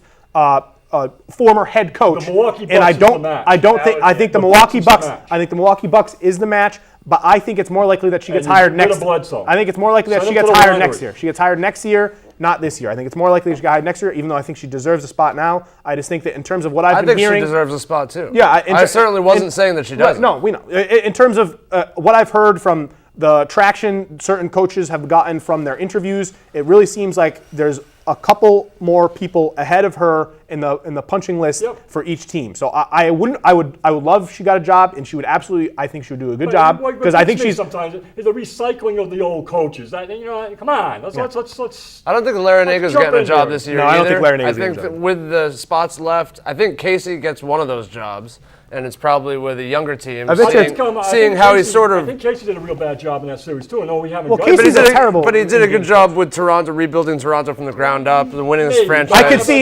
former head coach. The Milwaukee and I Bucks is don't, the match. I don't think. I think the The Milwaukee Bucks is the Bucks. match. I think the Milwaukee Bucks is the match. But I think it's more likely that she gets And hired get rid next. of Bledsoe. I think it's more likely that Send she him gets to the hired winery. next year. She gets hired next year, not this year. I think it's more likely she gets hired next year, even though I think she deserves a spot now. I just think that in terms of what I've I been think hearing, she deserves a spot too. yeah, I certainly wasn't saying that she doesn't. No, we know. In terms of what I've heard from the traction certain coaches have gotten from their interviews, it really seems like there's a couple more people ahead of her in the punching list for each team. So I would love if she got a job, and she would absolutely. I think she would do a good job because I think she's. Sometimes is a recycling of the old coaches. Come on, let's. I don't think Larinaga's jump getting a in job there. this year No, either. I don't think Larinaga's I getting a think job. that with the spots left, I think Casey gets one of those jobs, and it's probably with a younger team. I bet you Seeing how he's sort I of. think Casey did a real bad job in that series too. I know we haven't. Well, got Casey's it. But he did a good job with Toronto, rebuilding Toronto from the ground up, and winning this Maybe. franchise.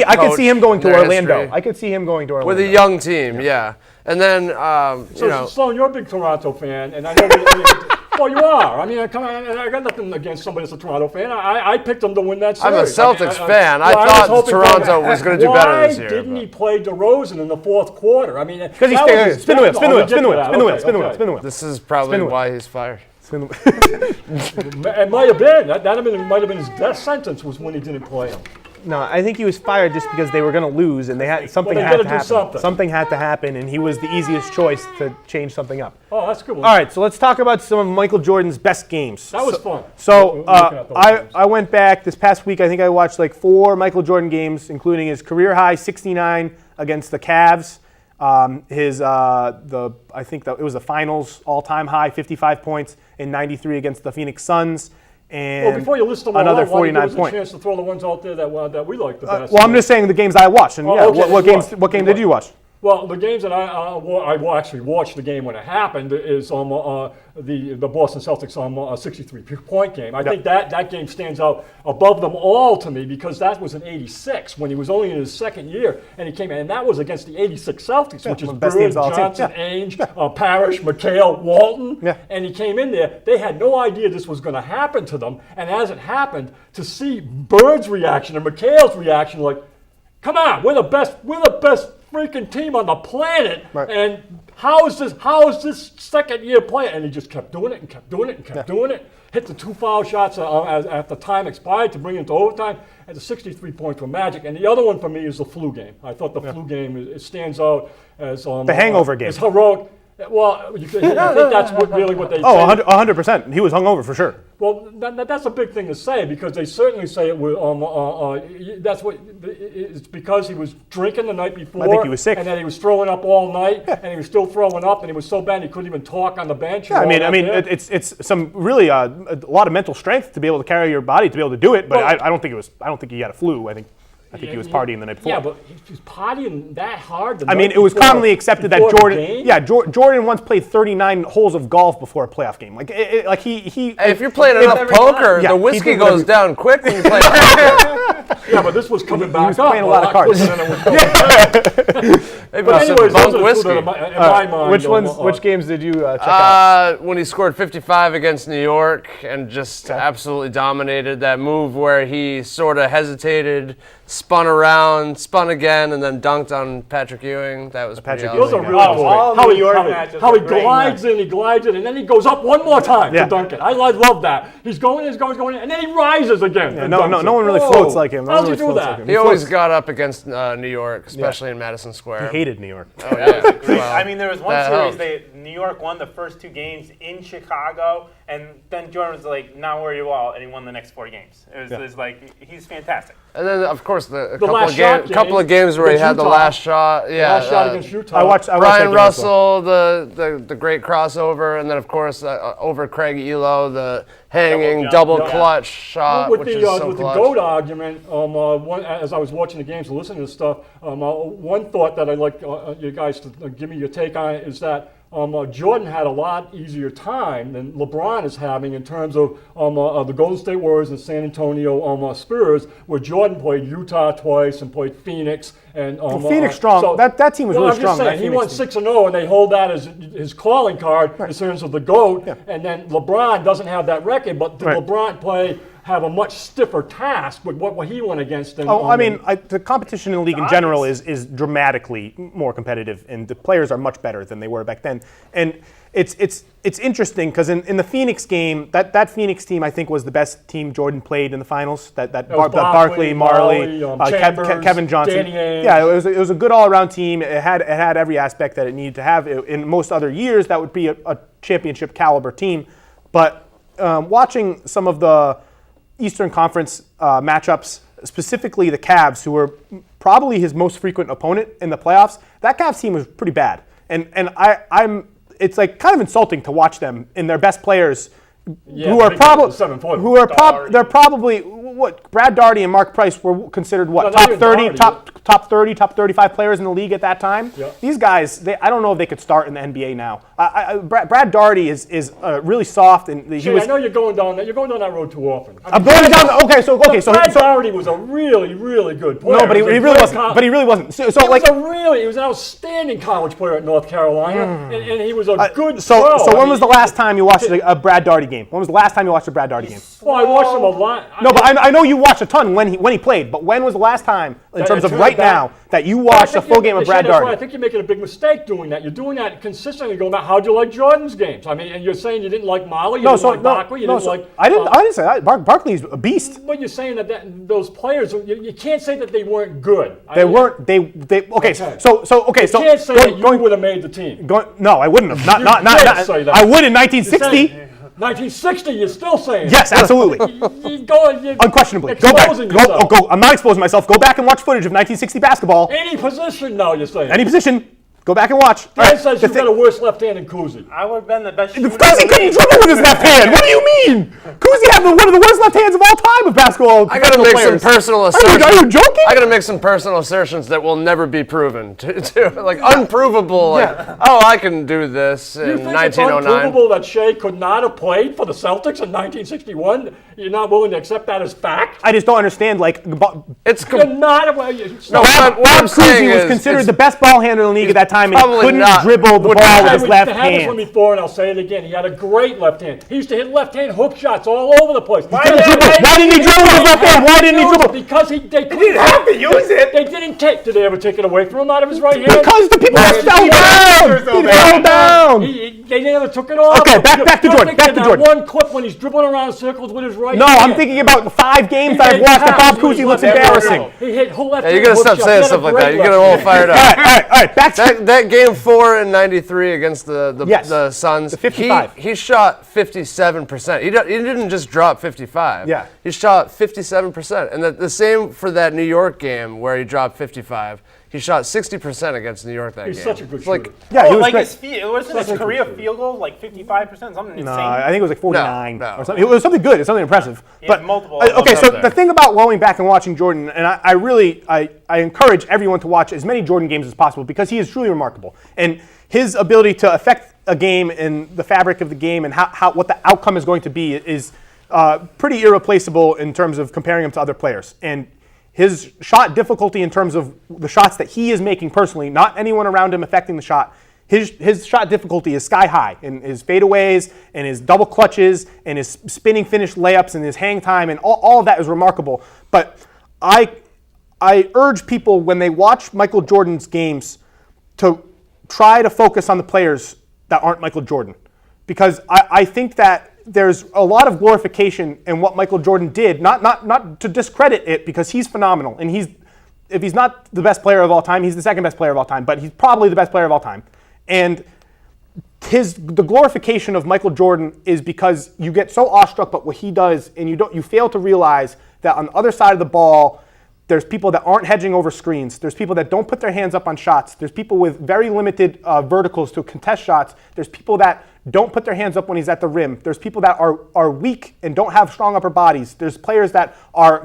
I could see him going to in their Orlando. history. I could see him going to Orlando With a young team, yeah. And then, So, Sloan, you're a big Toronto fan, and I know. Well, you are. I mean, come on. I got nothing against somebody that's a Toronto fan. I picked them to win that I'm series. a Celtics fan. I was thought hoping Toronto was going to do better this year. Why didn't but- he play DeRozan in the fourth quarter? I mean, because he's spin the wheel, spin the wheel, spin the wheel, spin the wheel, spin the wheel, spin the wheel. This is probably Spin it. why he's fired. Spin the wheel. It might have been. That might have been his death sentence was when he didn't play him. No, I think he was fired just because they were going to lose, and they had something they had gotta to do happen. something. Something had to happen, and he was the easiest choice to change something up. Oh, that's a good one. All right, so let's talk about some of Michael Jordan's best games. That was fun. So Looking at those games. I went back this past week. I think I watched like 4 Michael Jordan games, including his career high 69 against the Cavs. I think that it was the finals all-time high 55 points in '93 against the Phoenix Suns. And Well, before you list them all another out, why don't you 49 give us a points. chance to throw the ones out there that we like the best? Well, I'm just saying the games I watched. And Oh, yeah, okay, what you games? watched. What game You did you watch? Well, the games that I actually watched the game when it happened is the Boston Celtics 63-point game. I think that game stands out above them all to me because that was in '86 when he was only in his second year and he came in, and that was against the '86 Celtics, which is best Bird, teams all time. Johnson, Ainge, Parrish, McHale, Walton, Yeah. and he came in there. They had no idea this was going to happen to them, and as it happened, to see Bird's reaction and McHale's reaction, like, come on, we're the best freaking team on the planet, Right. and how is this second year playing? And he just kept doing it and kept doing it and kept doing it. Hit the 2 foul shots after time expired to bring it to overtime. And the 63 points were magic. And the other one for me is the flu game. I thought the flu game it stands out as The hangover game. It's heroic. Well, I think that's really what they. Oh, say. 100%. He was hungover for sure. Well, that's a big thing to say because they certainly say it was. That's what it's because he was drinking the night before. I think he was sick. and then he was throwing up all night, and he was still throwing up, and he was so bad he couldn't even talk on the bench. Yeah, I mean, it's some really a lot of mental strength to be able to carry your body to be able to do it. But Well, I don't think he had a flu. I think he was partying the night before. Yeah, but he's partying that hard. I mean, it was commonly accepted that Jordan once played 39 holes of golf before a playoff game. Hey, if you're playing enough poker, Yeah, the he whiskey did goes whatever- down quick when you play poker. Yeah, but this was coming back was up. playing a lot of cards. quicker than it was going down. Maybe But some anyways, those bunk are the two whiskey. that in my mind. Which games did you check out? When he scored 55 against New York and just absolutely dominated that move where he sort of hesitated, spun around, spun again, and then dunked on Patrick Ewing. That was pretty Patrick Those awesome. are really cool. all How New he, York how he- matches how he are great. glides in, and then he goes up one more time Yeah. to dunk it. I love that. He's going, and then he rises again. and No dunks one really Whoa. floats like him. No How'd one you really do floats that? like him. He always got up against New York, especially in Madison Square. He hated New York. Oh, yeah. Well, I mean, there was one that series helped. New York won the first 2 games in Chicago, and then Jordan was like, "Now where are you all?" And he won the next 4 games. It was like he's fantastic. And then, of course, a last shot couple of game games where he against had the Utah. last shot. Yeah, Last shot against Utah. I watched that Brian game as Russell, well. the great crossover, and then of course over Craig Elo, the hanging jump. double Yeah. clutch shot, with which the is so with the clutch. GOAT argument, as I was watching the games and listening to this stuff, one thought that I'd like you guys to give me your take on it is that Jordan had a lot easier time than LeBron is having in terms of the Golden State Warriors and San Antonio Spurs, where Jordan played Utah twice and played Phoenix. And Phoenix strong. That team was really I'm strong. just saying, he won 6-0, and they hold that as his calling card in terms of the GOAT. And then LeBron doesn't have that record, but did LeBron have a much stiffer task with what he went against them? I mean, the competition in the league in general is dramatically more competitive, and the players are much better than they were back then. And it's interesting because in the Phoenix game, that Phoenix team I think was the best team Jordan played in the finals. That was Barkley, Marley, Chambers, Kevin Johnson. Danny Ainge. Yeah, it was a good all-around team. It had every aspect that it needed to have. In most other years, that would be a championship caliber team. But watching some of the Eastern Conference matchups, specifically the Cavs, who were probably his most frequent opponent in the playoffs, that Cavs team was pretty bad. And it's like kind of insulting to watch them in their best players, who are probably they're probably what Brad Daugherty and Mark Price were considered what top 30, top 30, top 35 players in the league at that time. Yeah. These guys, I don't know if they could start in the NBA now. Brad Daugherty is really soft, and he was. I know you're going down that road too often. I'm going down. So Brad Daugherty was a really, really good player. No, but he really wasn't. But he really wasn't. So he like. was an outstanding college player at North Carolina, and he was a good So pro. when was the last time you watched a Brad Daugherty game? When was the last time you watched a Brad Daugherty game? Well, I watched him a lot. No, but I know you watched a ton when he played. But when was the last time, in terms of right now, that you watched a full game of Brad That's why I Daugherty? think you're making a big mistake doing that. You're doing that consistently. Going back, how'd you like Jordan's games? I mean, and you're saying you didn't like Molly, you didn't like Barkley, you didn't like. I didn't say that. Barkley's a beast. But you're saying that those players, you can't say that they weren't good. They weren't. They. Okay. So You can't say that you would have made the team. No, I wouldn't have. Not. can't say that. I would in 1960. 1960, you're still saying. Yes, absolutely. You're Unquestionably. Go back. exposing yourself. I'm not exposing myself. Go back and watch footage of 1960 basketball. Any position now, you're saying. Any position. Go back and watch. All Dan right, says the you've got a worse left hand than Cousy. I would have been the best shooter. Cousy couldn't dribble with his left hand. What do you mean? Cousy had one of the worst left hands of all time of basketball. I gotta make some personal assertions. Are you joking? I gotta make some personal assertions that will never be proven. Like unprovable. Like, oh, I can do this You in think it's 1909. unprovable that Shea could not have played for the Celtics in 1961? You're not willing to accept that as fact? I just don't understand. Like, It's You're not. no. What I'm saying Cousy was is, considered it's the best ball handler in the league at that time, and he probably couldn't not- dribble the would ball not with have- his left I had this one hand. before, and I'll say it again. He had a great left hand. He used to hit left hand hook shots all over the place. Why Why didn't he dribble with his left hand? Why didn't he dribble? Because they couldn't didn't have to use it. They didn't take. Did they ever take it away from him out of his right hand? Because the people that fell down. He fell down. They never took it off. Okay, back to You're Jordan, back to thinking that Jordan. one clip when he's dribbling around circles with his right No, hand. I'm thinking about the 5 games that I've watched that Bob Cousy looks embarrassing. He hit left Yeah, you hand gotta hook stop shot. saying He had stuff a like great that. You get left all hand. fired up. All right. Back to That game 4 in '93 against the Yes, Suns, the 55. he shot 57%. He didn't just drop 55. Yeah. He shot 57%. And the same for that New York game where he dropped 55. He shot 60% against New York that He's game. such a good It's like, shooter. Yeah, he was like great. wasn't his career field goal like 55%, something insane? No, I think it was like 49 No. or something. It was something good. It's something impressive. He But had multiple okay, up so there. the thing about going back and watching Jordan, and I really encourage everyone to watch as many Jordan games as possible because he is truly remarkable. And his ability to affect a game and the fabric of the game and how what the outcome is going to be is pretty irreplaceable in terms of comparing him to other players. And his shot difficulty in terms of the shots that he is making personally, not anyone around him affecting the shot, his shot difficulty is sky high in his fadeaways and his double clutches and his spinning finish layups and his hang time and all of that is remarkable. But I urge people when they watch Michael Jordan's games to try to focus on the players that aren't Michael Jordan. Because I think that there's a lot of glorification in what Michael Jordan did, not to discredit it because he's phenomenal. And if he's not the best player of all time, he's the second best player of all time, but he's probably the best player of all time. And the glorification of Michael Jordan is because you get so awestruck by what he does and you fail to realize that on the other side of the ball, there's people that aren't hedging over screens. There's people that don't put their hands up on shots. There's people with very limited verticals to contest shots. There's people that don't put their hands up when he's at the rim. There's people that are weak and don't have strong upper bodies. There's players that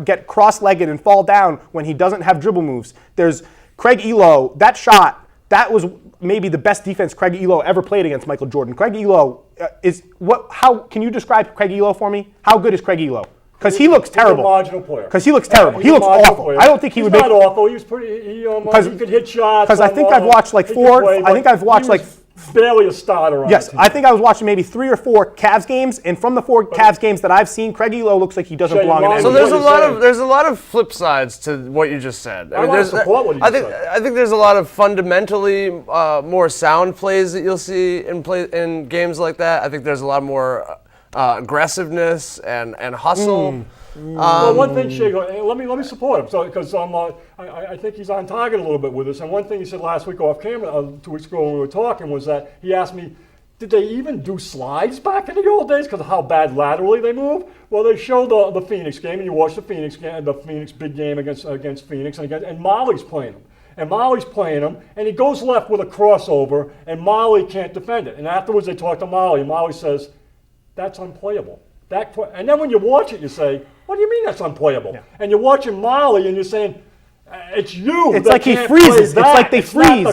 get cross-legged and fall down when he doesn't have dribble moves. There's Craig Elo. That shot, that was maybe the best defense Craig Elo ever played against Michael Jordan. Craig Elo how can you describe Craig Elo for me? How good is Craig Elo? Because he looks terrible. He's a marginal player. Because he looks terrible. He's He a looks marginal awful. player. I don't think he would He's make. not awful. He was pretty. He could hit shots. Because I think I've watched like he could four. play, I think but I've watched he like. was barely a starter on Yes, the team. I think I was watching maybe 3 or 4 Cavs games, and from the 4 Cavs games that I've seen, Craig Elo looks like he doesn't Shay, belong in Ron, NBA. so there's a what lot you're of there's a lot of flip sides to what you just said. I wanna there's- support what you I just think said. I think there's a lot of fundamentally more sound plays that you'll see in games like that. I think there's a lot more aggressiveness and hustle. Well, one thing, Shea, let me support him. So, because I think he's on target a little bit with this. And one thing he said last week off camera, 2 weeks ago when we were talking, was that he asked me, did they even do slides back in the old days because of how bad laterally they move? Well, they show the Phoenix game, and you watch the Phoenix game, the Phoenix big game against Phoenix, and Molly's playing him. And Molly's playing him, and he goes left with a crossover, and Molly can't defend it. And afterwards, they talk to Molly, and Molly says, "That's unplayable." And then when you watch it, you say, "What do you mean that's unplayable?" Yeah. And you're watching Molly, and you're saying, "It's you." It's that like he can't freezes. play It's that. like they It's not freeze.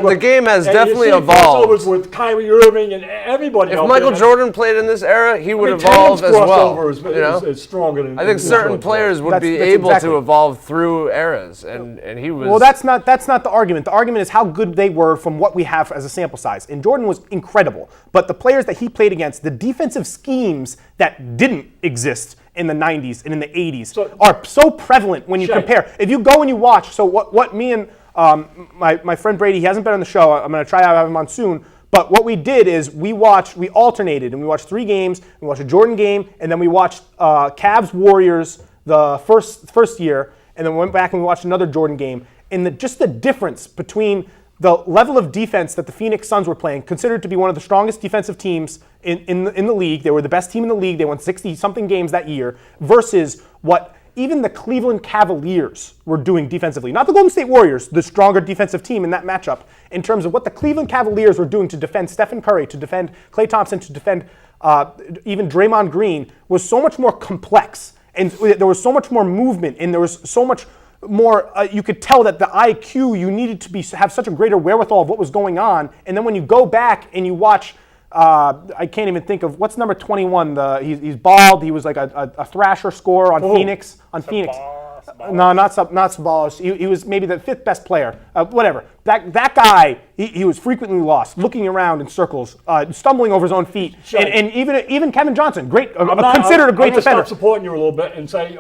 The game has And definitely you see evolved. crossovers with Kyrie Irving and everybody. If out Michael there. Jordan played in this era, he would I mean, evolve as Tatum's well. crossover is, you know? is stronger than. I think than certain Jordan. players would That's be able exactly. to evolve through eras, and he was. Well, that's not the argument. The argument is how good they were from what we have as a sample size. And Jordan was incredible, but the players that he played against, the defensive schemes that didn't exist in the 90s and in the 80s are so prevalent when you Shay. compare. If you go and you watch, so what me and my friend Brady, he hasn't been on the show. I'm going to try to have him on soon. But what we did is we alternated, and we watched 3 games. We watched a Jordan game, and then we watched Cavs Warriors the first year, and then we went back and we watched another Jordan game. And just the difference between the level of defense that the Phoenix Suns were playing, considered to be one of the strongest defensive teams in the league. They were the best team in the league. They won 60-something games that year, versus what even the Cleveland Cavaliers were doing defensively. Not the Golden State Warriors, the stronger defensive team in that matchup, in terms of what the Cleveland Cavaliers were doing to defend Stephen Curry, to defend Klay Thompson, to defend even Draymond Green, was so much more complex. And there was so much more movement, and there was so much more, you could tell that the IQ, you needed to have such a greater wherewithal of what was going on. And then when you go back and you watch, I can't even think of, what's number 21? He's bald. He was like a thrasher scorer on Phoenix. No, not Sabalos. He was maybe the 5th best player. Whatever. That guy, he was frequently lost, looking around in circles, stumbling over his own feet. And even Kevin Johnson, considered a great defender. I'm stop supporting you a little bit and say,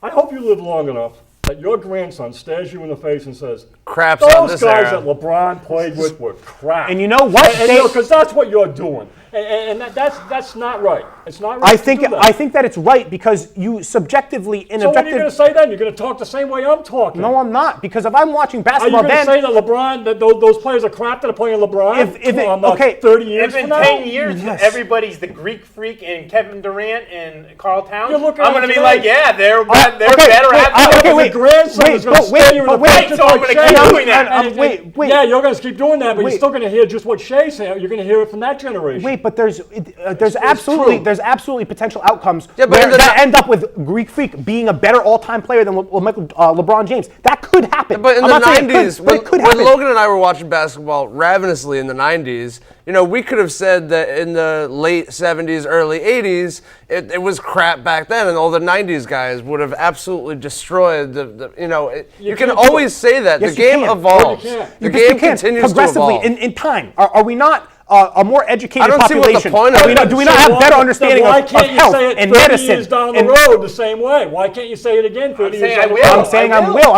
I hope you live long enough that your grandson stares you in the face and says, Craps on those this guys era. that LeBron played with were crap. And you know what? Because that's what you're doing. And that's not right. It's not right. I think that it's right because you subjectively in So what are you going to say then? You're going to talk the same way I'm talking. No, I'm not, because if I'm watching Are you basketball, going to say that LeBron, that those players are crap that are playing LeBron? Okay. 30 years If in from now? 10 years everybody's the Greek Freak and Kevin Durant and Carl Towns, You're I'm looking going to at be today. like, yeah, they're better okay, wait, Your grandson is going to stare you in the wait, face so I'm like gonna keep Shea. doing that. Wait. Yeah, you're going to keep doing that, but Wait. you're still going to hear just what Shea said. You're going to hear it from that generation. Wait, but there's true. absolutely potential outcomes but where that end up with Greek Freak being a better all-time player than LeBron James. That could happen. But in I'm the not saying it 90s, but it could when happen. Logan and I were watching basketball ravenously in the 90s, we could have said that in the late 70s, early 80s, it was crap back then, and all the 90s guys would have absolutely destroyed you can always say that. Yes, the you game can. evolves. No, you can't. The Yes, you game can. continues to progressively evolve. in time. Are we not a more educated I don't see what the population? point of it is. Do we not have better understanding why of can't you health say it and 30 medicine? years down the and- road the same way? Why can't you say it again 30 years saying down the I road? will. I'm saying I will.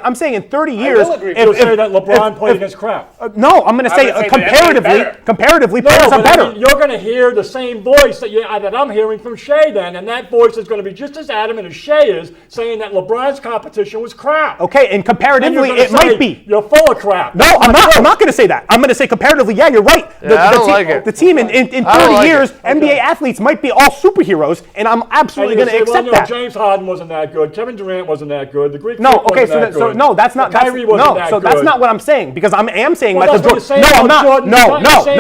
I'm saying in 30 years. will agree with You'll say that LeBron played against crap. No, I'm going to say would say that comparatively, NBA players are but better. I mean, you're going to hear the same voice that I'm hearing from Shea then, and that voice is going to be just as adamant as Shea is, saying that LeBron's competition was crap. Okay, and And you're comparatively, gonna it say, might be. You're full of crap. No, I'm not. I'm not going to say that. I'm going to say comparatively, yeah, you're right. I don't like it. The team in 30 like years, it. NBA athletes might be all superheroes, and I'm absolutely going to accept that. James Harden wasn't that good. Kevin Durant wasn't that good. The Greek No, Freak okay, wasn't that good. no, that's not. Kyrie wasn't that good. That's not what I'm saying, because I am saying Well, Michael that's what Jordan. you're saying No, I'm about not. Jordan. You're saying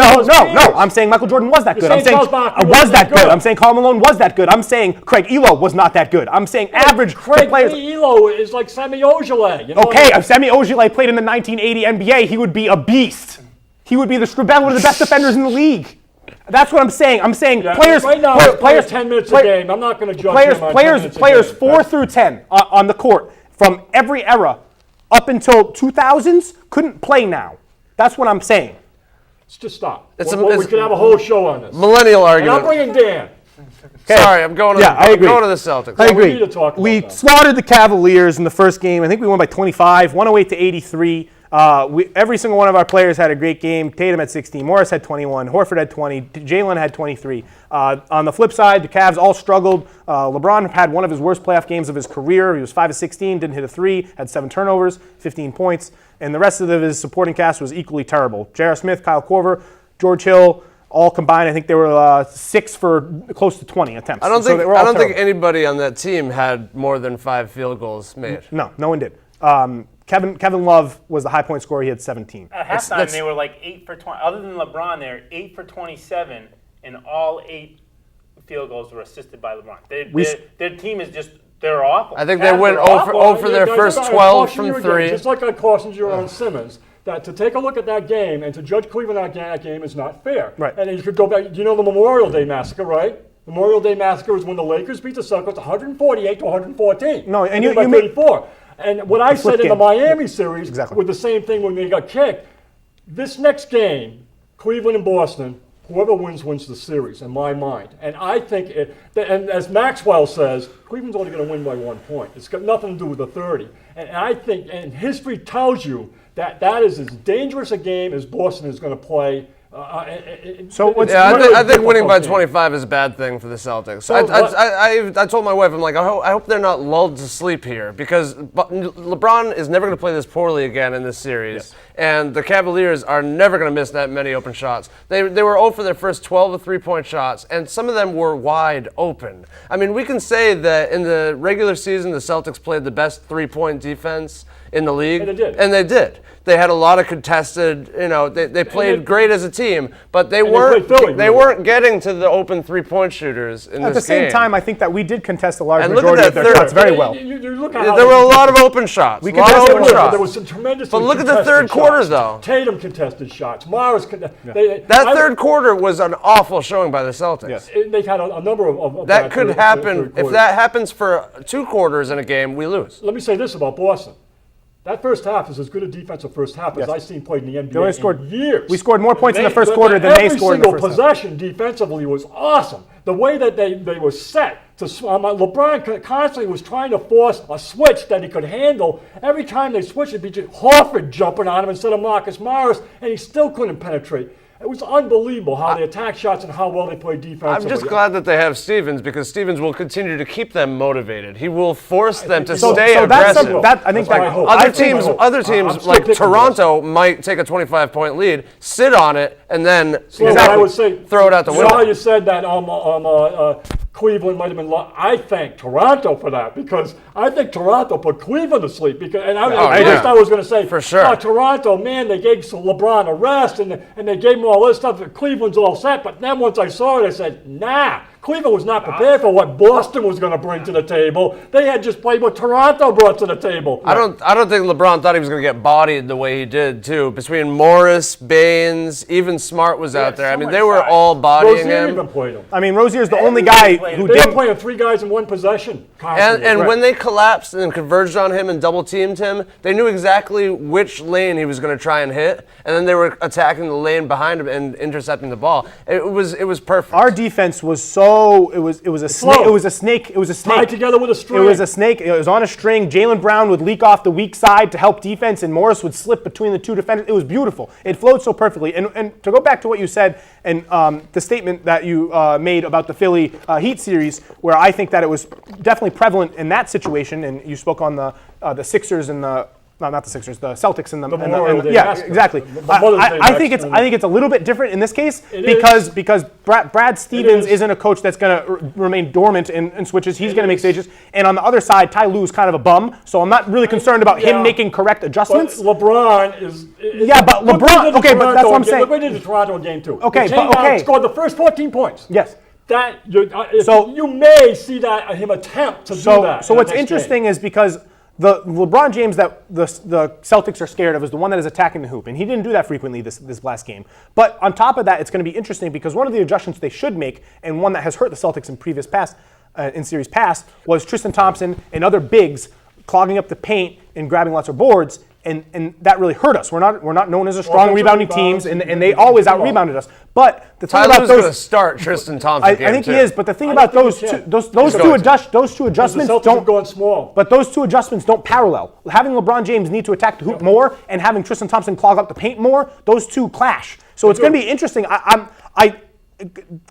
No. those I'm saying Michael Jordan was that You're good. I'm saying saying Charles Barkley was wasn't that that good. good. I'm saying Karl Malone was that good. I'm saying Craig Elo was not that good. I'm saying average Craig players. Elo is like Semi Ojeleye. You know Okay, what I mean? if Semi Ojeleye played in the 1980 NBA, he would be a beast. He would be one of the best defenders in the league. That's what I'm saying. I'm saying Yeah, players. right now, players 10 minutes a game. I'm not going to judge him on 10 minutes a Players game. 4 through 10 on the court from every era up until 2000s couldn't play now. That's what I'm saying. Let's just stop. It's we could have a whole show on this. Millennial And I'm argument. bringing Dan. Sorry, I'm going to Yeah, I agree. going to the Celtics. I we agree. need to talk about We that. slaughtered the Cavaliers in the first game. I think we won by 25, 108 to 83. Every single one of our players had a great game. Tatum had 16, Morris had 21, Horford had 20, Jalen had 23. On the flip side, the Cavs all struggled. LeBron had one of his worst playoff games of his career. He was 5 of 16, didn't hit a 3, had 7 turnovers, 15 points. And the rest of his supporting cast was equally terrible. J.R. Smith, Kyle Korver, George Hill, all combined, I think they were 6 for close to 20 attempts. I don't So think they were all terrible. anybody on that team had more than 5 field goals made. No one did. Kevin Love was the high point scorer. He had 17. At halftime, they were like 8 for 20. Other than LeBron, they're 8 for 27, and all 8 field goals were assisted by LeBron. Their team is they're awful. I think they Cavs went are 0 awful. for their Guys, first I 12 caution you from again, 3. Just like I cautioned you on Simmons, that to take a look at that game and to judge Cleveland on that game is not fair. Right. And you could go back. You know the Memorial Day Massacre, right? Memorial Day Massacre was when the Lakers beat the Celtics 148 to 114. No, and They you beat by made- 34. And what I said in the game. Miami series Exactly. with the same thing when they got kicked. This next game, Cleveland and Boston, whoever wins the series, in my mind. And I think, and as Maxwell says, Cleveland's only going to win by 1 point. It's got nothing to do with the 30. And I think, and history tells you that is as dangerous a game as Boston is going to play. So what's- Yeah, I think winning by difficult game. 25 is a bad thing for the Celtics. So I told my wife, I'm like, I hope they're not lulled to sleep here because LeBron is never going to play this poorly again in this series. And the Cavaliers are never going to miss that many open shots. They were 0 for their first 12 of three-point shots, and some of them were wide open. I mean, we can say that in the regular season, the Celtics played the best three-point defense in the league. And they did. They had a lot of contested, they played great as a team, but they played weren't Philly, really. weren't getting to the open three-point shooters in At this the same game. time, I think that we did contest a large And look at majority that of their third- shots very well. You look at how There they were a lot of contested. open shots. We A lot of contested open more. shots. There was some tremendous. But look at the third quarter, though. Tatum contested shots. Morris That third quarter was an awful showing by the Celtics. Yes. They've had a number of That bad could third happen. If quarters. that happens for 2 quarters in a game, we lose. Let me say this about Boston. That first half is as good a defensive first half as I've seen played in the NBA only scored- in years. we scored more points in the first quarter than they scored in the Every first single possession defensively was awesome. The way that they were set. LeBron constantly was trying to force a switch that he could handle. Every time they switched, it'd be just Horford jumping on him instead of Marcus Morris, and he still couldn't penetrate. It was unbelievable how they attacked shots and how well they played defensively. I'm just glad that they have Stevens because Stevens will continue to keep them motivated. He will force them to stay that's aggressive. I think That's what I that hope. Other I think teams, I hope. other I'm teams still like picking Toronto might take a 25-point lead, sit on it, and then Sloan, I would say, throw it out the you know how window. you said that Cleveland might have been. I thank Toronto for that because I think Toronto put Cleveland to sleep. Because at first I was going to say For sure. oh, Toronto, man, they gave LeBron a rest and they gave him all this stuff. Cleveland's all set. But then once I saw it, I said, nah. Cleveland was not prepared for what Boston was going to bring to the table. They had just played what Toronto brought to the table. I don't think LeBron thought he was going to get bodied the way he did too. Between Morris, Baines, even Smart was out there. I mean, they were all bodying Rozier him. even played him. I mean, Rozier's the only guy who They were didn't. playing 3 guys in one possession. constantly. And when they collapsed and converged on him and double teamed him, they knew exactly which lane he was going to try and hit, and then they were attacking the lane behind him and intercepting the ball. It was perfect. Our defense was so it was a snake. slow. It was a snake. It was a snake. Tied together with a string. It was a snake. It was on a string. Jaylen Brown would leak off the weak side to help defense, and Morris would slip between the 2 defenders. It was beautiful. It flowed so perfectly. And to go back to what you said and the statement that you made about the Philly Heat series, where I think that it was definitely prevalent in that situation, and you spoke on the Sixers and the. No, not the Sixers. The Celtics and the. Memorial Day yeah, massacre. exactly. The Mother's Day I think massacre. it's a little bit different in this case It because Brad Stevens is. isn't a coach that's going to remain dormant in switches. He's going to make stages. And on the other side, Ty Lue's kind of a bum, so I'm not really concerned about him making correct But adjustments. LeBron is. Yeah, but look what he LeBron- did to okay, but that's what I'm Toronto. saying. Look what he did to Toronto in game 2. Okay, He came but down, okay. scored the first 14 points. Yes. So you may see that him attempt to do that. So in the what's next interesting game. is because the LeBron James that the Celtics are scared of is the one that is attacking the hoop, and he didn't do that frequently this last game. But on top of that, it's going to be interesting because one of the adjustments they should make, and one that has hurt the Celtics in series past, was Tristan Thompson and other bigs clogging up the paint and grabbing lots of boards. And that really hurt us. We're not known as a strong Offensive rebounding rebounds, teams, and they always out rebounded us. But the thing Ty about Lue's going to those, start Tristan Thompson. I game think two. he is. But the thing I about don't those think he two, can. those He's two going to. those two The adjustments Celtics don't have gone small. But those two adjustments don't parallel. Having LeBron James need to attack the hoop more and having Tristan Thompson clog up the paint more, those two clash. So it's going to be interesting.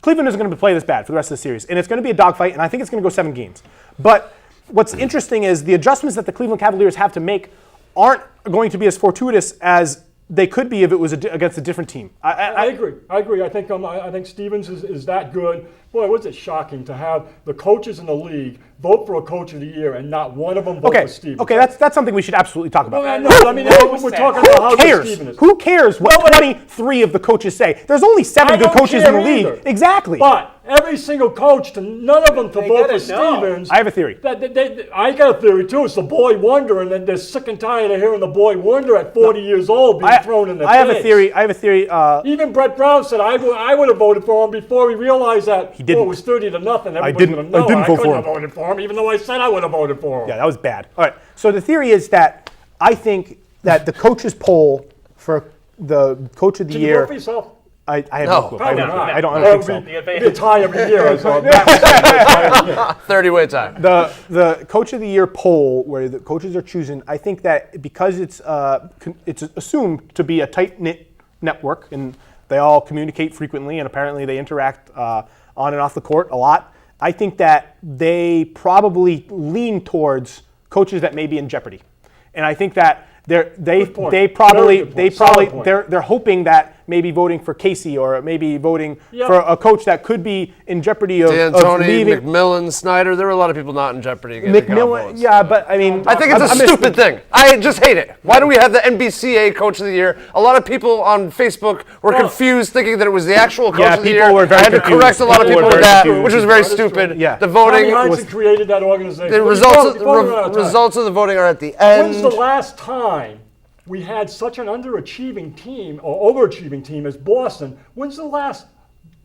Cleveland isn't going to play this bad for the rest of the series, and it's going to be a dogfight, and I think it's going to go 7 games. But what's interesting is the adjustments that the Cleveland Cavaliers have to make aren't going to be as fortuitous as they could be if it was against a different team. I agree. I think Stevens is that good. Boy, was it shocking to have the coaches in the league vote for a coach of the year and not one of them vote for Stevens. Okay, that's something we should absolutely talk about. No, I mean, we're talking about how good Steven is. Who cares what 23 of the coaches say? There's only 7 I good don't coaches in the care league. either. Exactly. But every single coach, none of them to vote for Stevens. I have a theory. I got a theory too. It's the boy wonder, and then they're sick and tired of hearing the boy wonder at 40 years old being thrown in the face. I have a theory. Even Brett Brown said I would have voted for him before he realized that He didn't. it was 30-0. Everybody's didn't- gonna know. I didn't vote couldn't for have him. voted for him, even though I said I would have voted for him. Yeah, that was bad. All right. So the theory is that I think that the coaches poll for the coach of the Did you year. vote for yourself? I have No. no clue. Probably I not. don't think so. It'd be a tie every year. So 30-way tie. The coach of the year poll, where the coaches are choosing, I think that because it's assumed to be a tight knit network, and they all communicate frequently, and apparently they interact on and off the court a lot. I think that they probably lean towards coaches that may be in jeopardy, and I think that They point. they Very probably good point. they Solid probably point. they're hoping that maybe voting for Casey or maybe voting Yep. for a coach that could be in jeopardy of D'Antoni, leaving. McMillan, Snyder. There were a lot of people not in jeopardy. Getting McMillan, votes. yeah, but I mean, I think it's a stupid thing. I just hate it. Why do we have the NBCA Coach of the Year? A lot of people on Facebook were confused, thinking that it was the actual Coach Yeah, of the people Year. were very I had to confused. correct a lot of People people were with very that, confused. which was very That is stupid. true. Yeah. The Tommy voting, Heinsohn created that organization. the But results, before we run out of time, results of the voting are at the when's the end. last time we had such an underachieving team or overachieving team as Boston? When's the last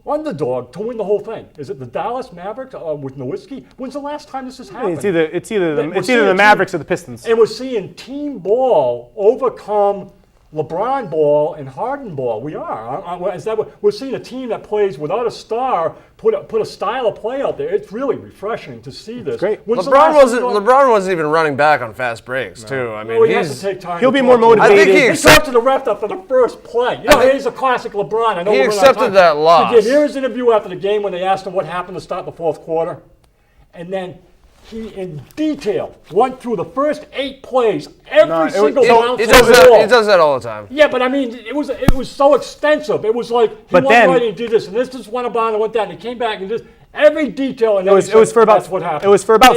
underdog to win the whole thing? Is it the Dallas Mavericks with Nowitzki? When's the last time this has happened? it's either We're the seeing team- Mavericks or the Pistons. And we're seeing team ball overcome LeBron ball and Harden ball. We are. Is that what, we're seeing a team that plays without a star put a style of play out there. It's really refreshing to see this. great. When's the LeBron last wasn't. underdog- LeBron wasn't even running back on fast breaks, too. I mean, Well, he has he's. to take time. he'll to be talk more to him. I think he motivated. He talked to the ref after the first play. You know, he's a classic LeBron. I know He we're running out of accepted time. that loss. Did you hear his interview after the game when they asked him what happened to start the fourth quarter? And then he, in detail, went through the first 8 plays, every single bounce He of does the that. ball. He does that all the time. Yeah, but I mean, it was so extensive. It was like he But went then- right and did this, and this just went about and went that, and he came back and just every detail. And It was for about. that's what happened. It was for about.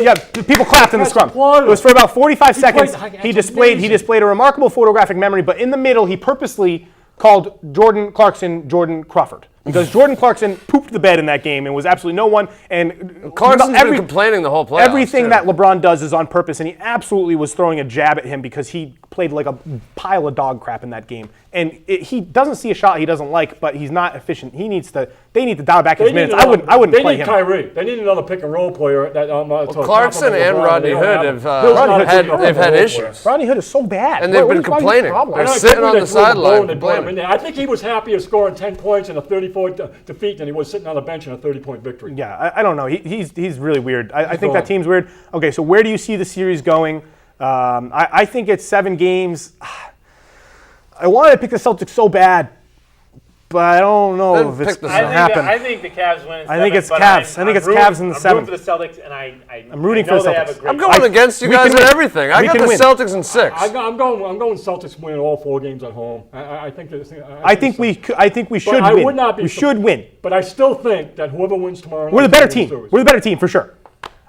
Yeah, people clapped in the press scrum. applauded It was for about 45 He played- seconds. that's He displayed amazing. a remarkable photographic memory, but in the middle, he purposely called Jordan Clarkson Jordan Crawford because Jordan Clarkson pooped the bed in that game and was absolutely no one. And Clarkson's been complaining the whole playoffs. everything too. that LeBron does is on purpose, and he absolutely was throwing a jab at him because he played like a pile of dog crap in that game. And he doesn't see a shot he doesn't like, but he's not efficient. They need to dial back his minutes. I wouldn't They play need him. Kyrie. They need another pick and roll player. That Clarkson and Rodney Hood have Rodney had issues. Rodney Hood is so bad. And they've What been is Rodney's complaining. problem? They're I sitting think on they the threw the ball sideline and they brought him in complaining. there. I think he was happier scoring 10 points in a 30-point defeat than he was sitting on the bench in a 30-point victory. Yeah, I don't know. He's really weird. I think that gone. team's weird. Okay, so where do you see the series going? I think it's 7 games. I wanted to pick the Celtics so bad, but I don't know Then if it's pick the going to Celtics. happen. I think the Cavs win. I think it's Cavs. I think it's Cavs in the I'm rooting 7th. for the Celtics, and I'm rooting for the They have a Celtics. great I'm going against you we guys can in win. everything. I We got can the win. Celtics in 6. I'm going Celtics winning all 4 games at home. I think we should I win. would not be we should win. But I still think that whoever wins tomorrow, We're the better wins team. series. We're the better team for sure.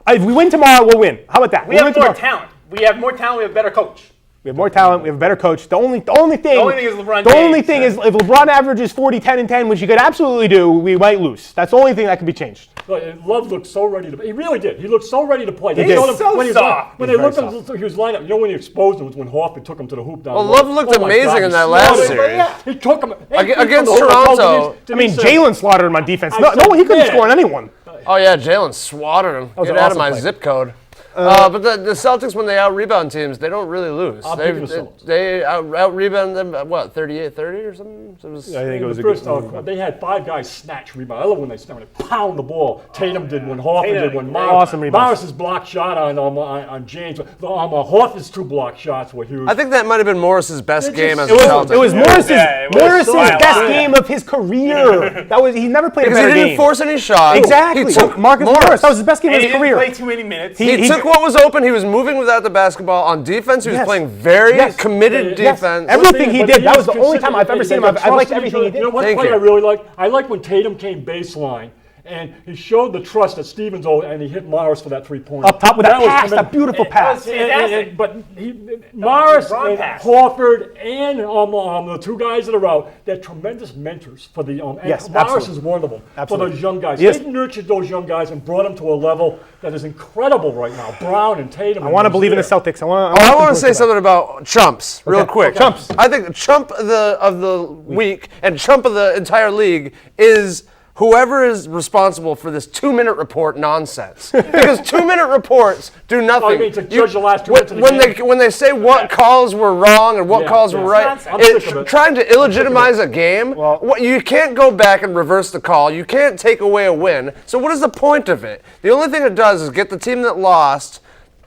If we win tomorrow, we'll win. How about that? We We'll have win more tomorrow. talent. We have more talent. We have a better coach. We have more talent. We have a better coach. The only thing is LeBron The only James. thing is if LeBron averages 40, 10, and 10, which he could absolutely do, we might lose. That's the only thing that can be changed. Love looked so ready to. He really did. He looked so ready to play. They did. showed him So when he was soft. when He's they looked very at him, he was lined up. You know when he exposed him was when Hoffman took him to the hoop down. Well, low. Love looked Oh my amazing God, in he that last slaughtered him. series. Yeah, he took him Against he took him to the hoop. Toronto. I mean, Jalen slaughtered him on defense. I No, said, he couldn't man. score on anyone. Oh yeah, Jalen swatted him. was Get an out of awesome my play. zip code. But the Celtics, when they out-rebound teams, they don't really lose. I'm picking the Celtics. They out-rebound them, 38-30 or something? So it was, I think it was a First, good. they had 5 guys snatch rebound. I love when they pound the ball. Tatum did one. Hoffman Tatum did one. did Morris, awesome rebounds. Morris's block shot on James. Hoffman's 2 block shots were huge. I think that might have been Morris's best It game just- as a It Celtic. was Morris's Yeah, it was. Morris's So best wild. game of his career. He never played because a he better didn't game. force any shots. Exactly. He took Marcus Morris. That was his best game And of he his didn't career. play too many minutes. He took what was open. He was moving without the basketball. On defense, he was Yes. playing very Yes. committed Yes. defense. Everything he But did, that was is the only time consistent. I've ever seen him. They I've liked trusted everything each he other. You know did. what Thank play you. I really like? I like when Tatum came baseline and he showed the trust that Stevens owed, and he hit Morris for that 3-pointer. Up top with that was pass, tremendous. that beautiful pass. fantastic. But Morris LeBron and pass. Horford and the 2 guys that are out, they're tremendous mentors for the. And Yes, Morris absolutely. is one of them Absolutely. for those young guys. Yes. They nurtured those young guys and brought them to a level that is incredible right now. Brown and Tatum. I want to believe in the Celtics. I I want to say something about chumps, real Okay. quick. Chumps. I think the chump of the week and chump of the entire league is whoever is responsible for this 2-minute report nonsense. Because 2-minute reports do nothing. Oh, you mean to judge the last 2 minutes of the when game? when they say what calls were wrong and what Yeah, calls yeah. were right, Nonsense. I'm sick of it. trying to illegitimize a game. Well- You can't go back and reverse the call. You can't take away a win. So what is the point of it? The only thing it does is get the team that lost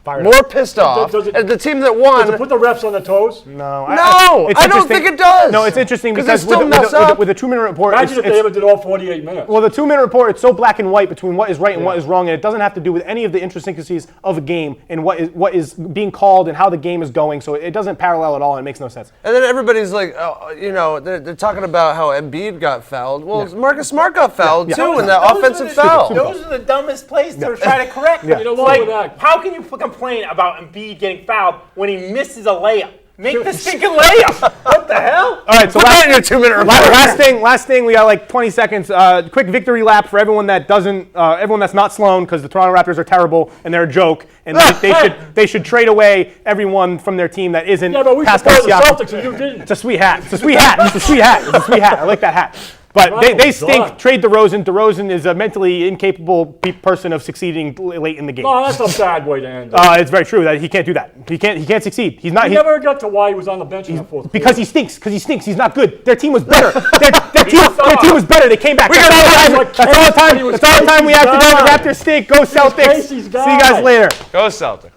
more pissed off. does it- And the team that Does won. it put the refs on their toes? No, No, I don't think it does. No, it's interesting 'Cause because they still mess up. with the 2-minute report, Imagine if they ever did all 48 minutes. well, the 2-minute report, it's so black and white between what is right and what is wrong, and it doesn't have to do with any of the intricacies of a game and what is being called and how the game is going. So it doesn't parallel at all, and it makes no sense. And then everybody's like, they're talking about how Embiid got fouled. Well, Marcus Smart got fouled too in that offensive foul. Those are the dumbest plays to try to correct. Yeah. You know, Like, with that- how can you complain about Embiid getting fouled when he misses a layup? Make the stinking layup. What the hell? All right, so Put that in your 2-minute report. last thing, we got like 20 seconds. Quick victory lap for everyone that doesn't, everyone that's not Sloan, because the Toronto Raptors are terrible and they're a joke, and they should trade away everyone from their team that isn't Yeah, but we Pascal supported the Siakam. Celtics and you didn't. It's a sweet hat. It's a sweet hat. It's a sweet hat. It's a sweet hat. I like that hat. But Oh, they stink. God. Trade DeRozan. DeRozan is a mentally incapable person of succeeding late in the game. No, that's a bad way to end it. It's very true that he can't do that. He can't succeed. He's not. I never got to why he was on the bench in the fourth Because he stinks. Because he stinks. He's not good. Their team was better. their team was better. They came back. That's all the time we have to do. The Raptors stink. Go Celtics. Casey's See guy. you guys later. Go Celtics.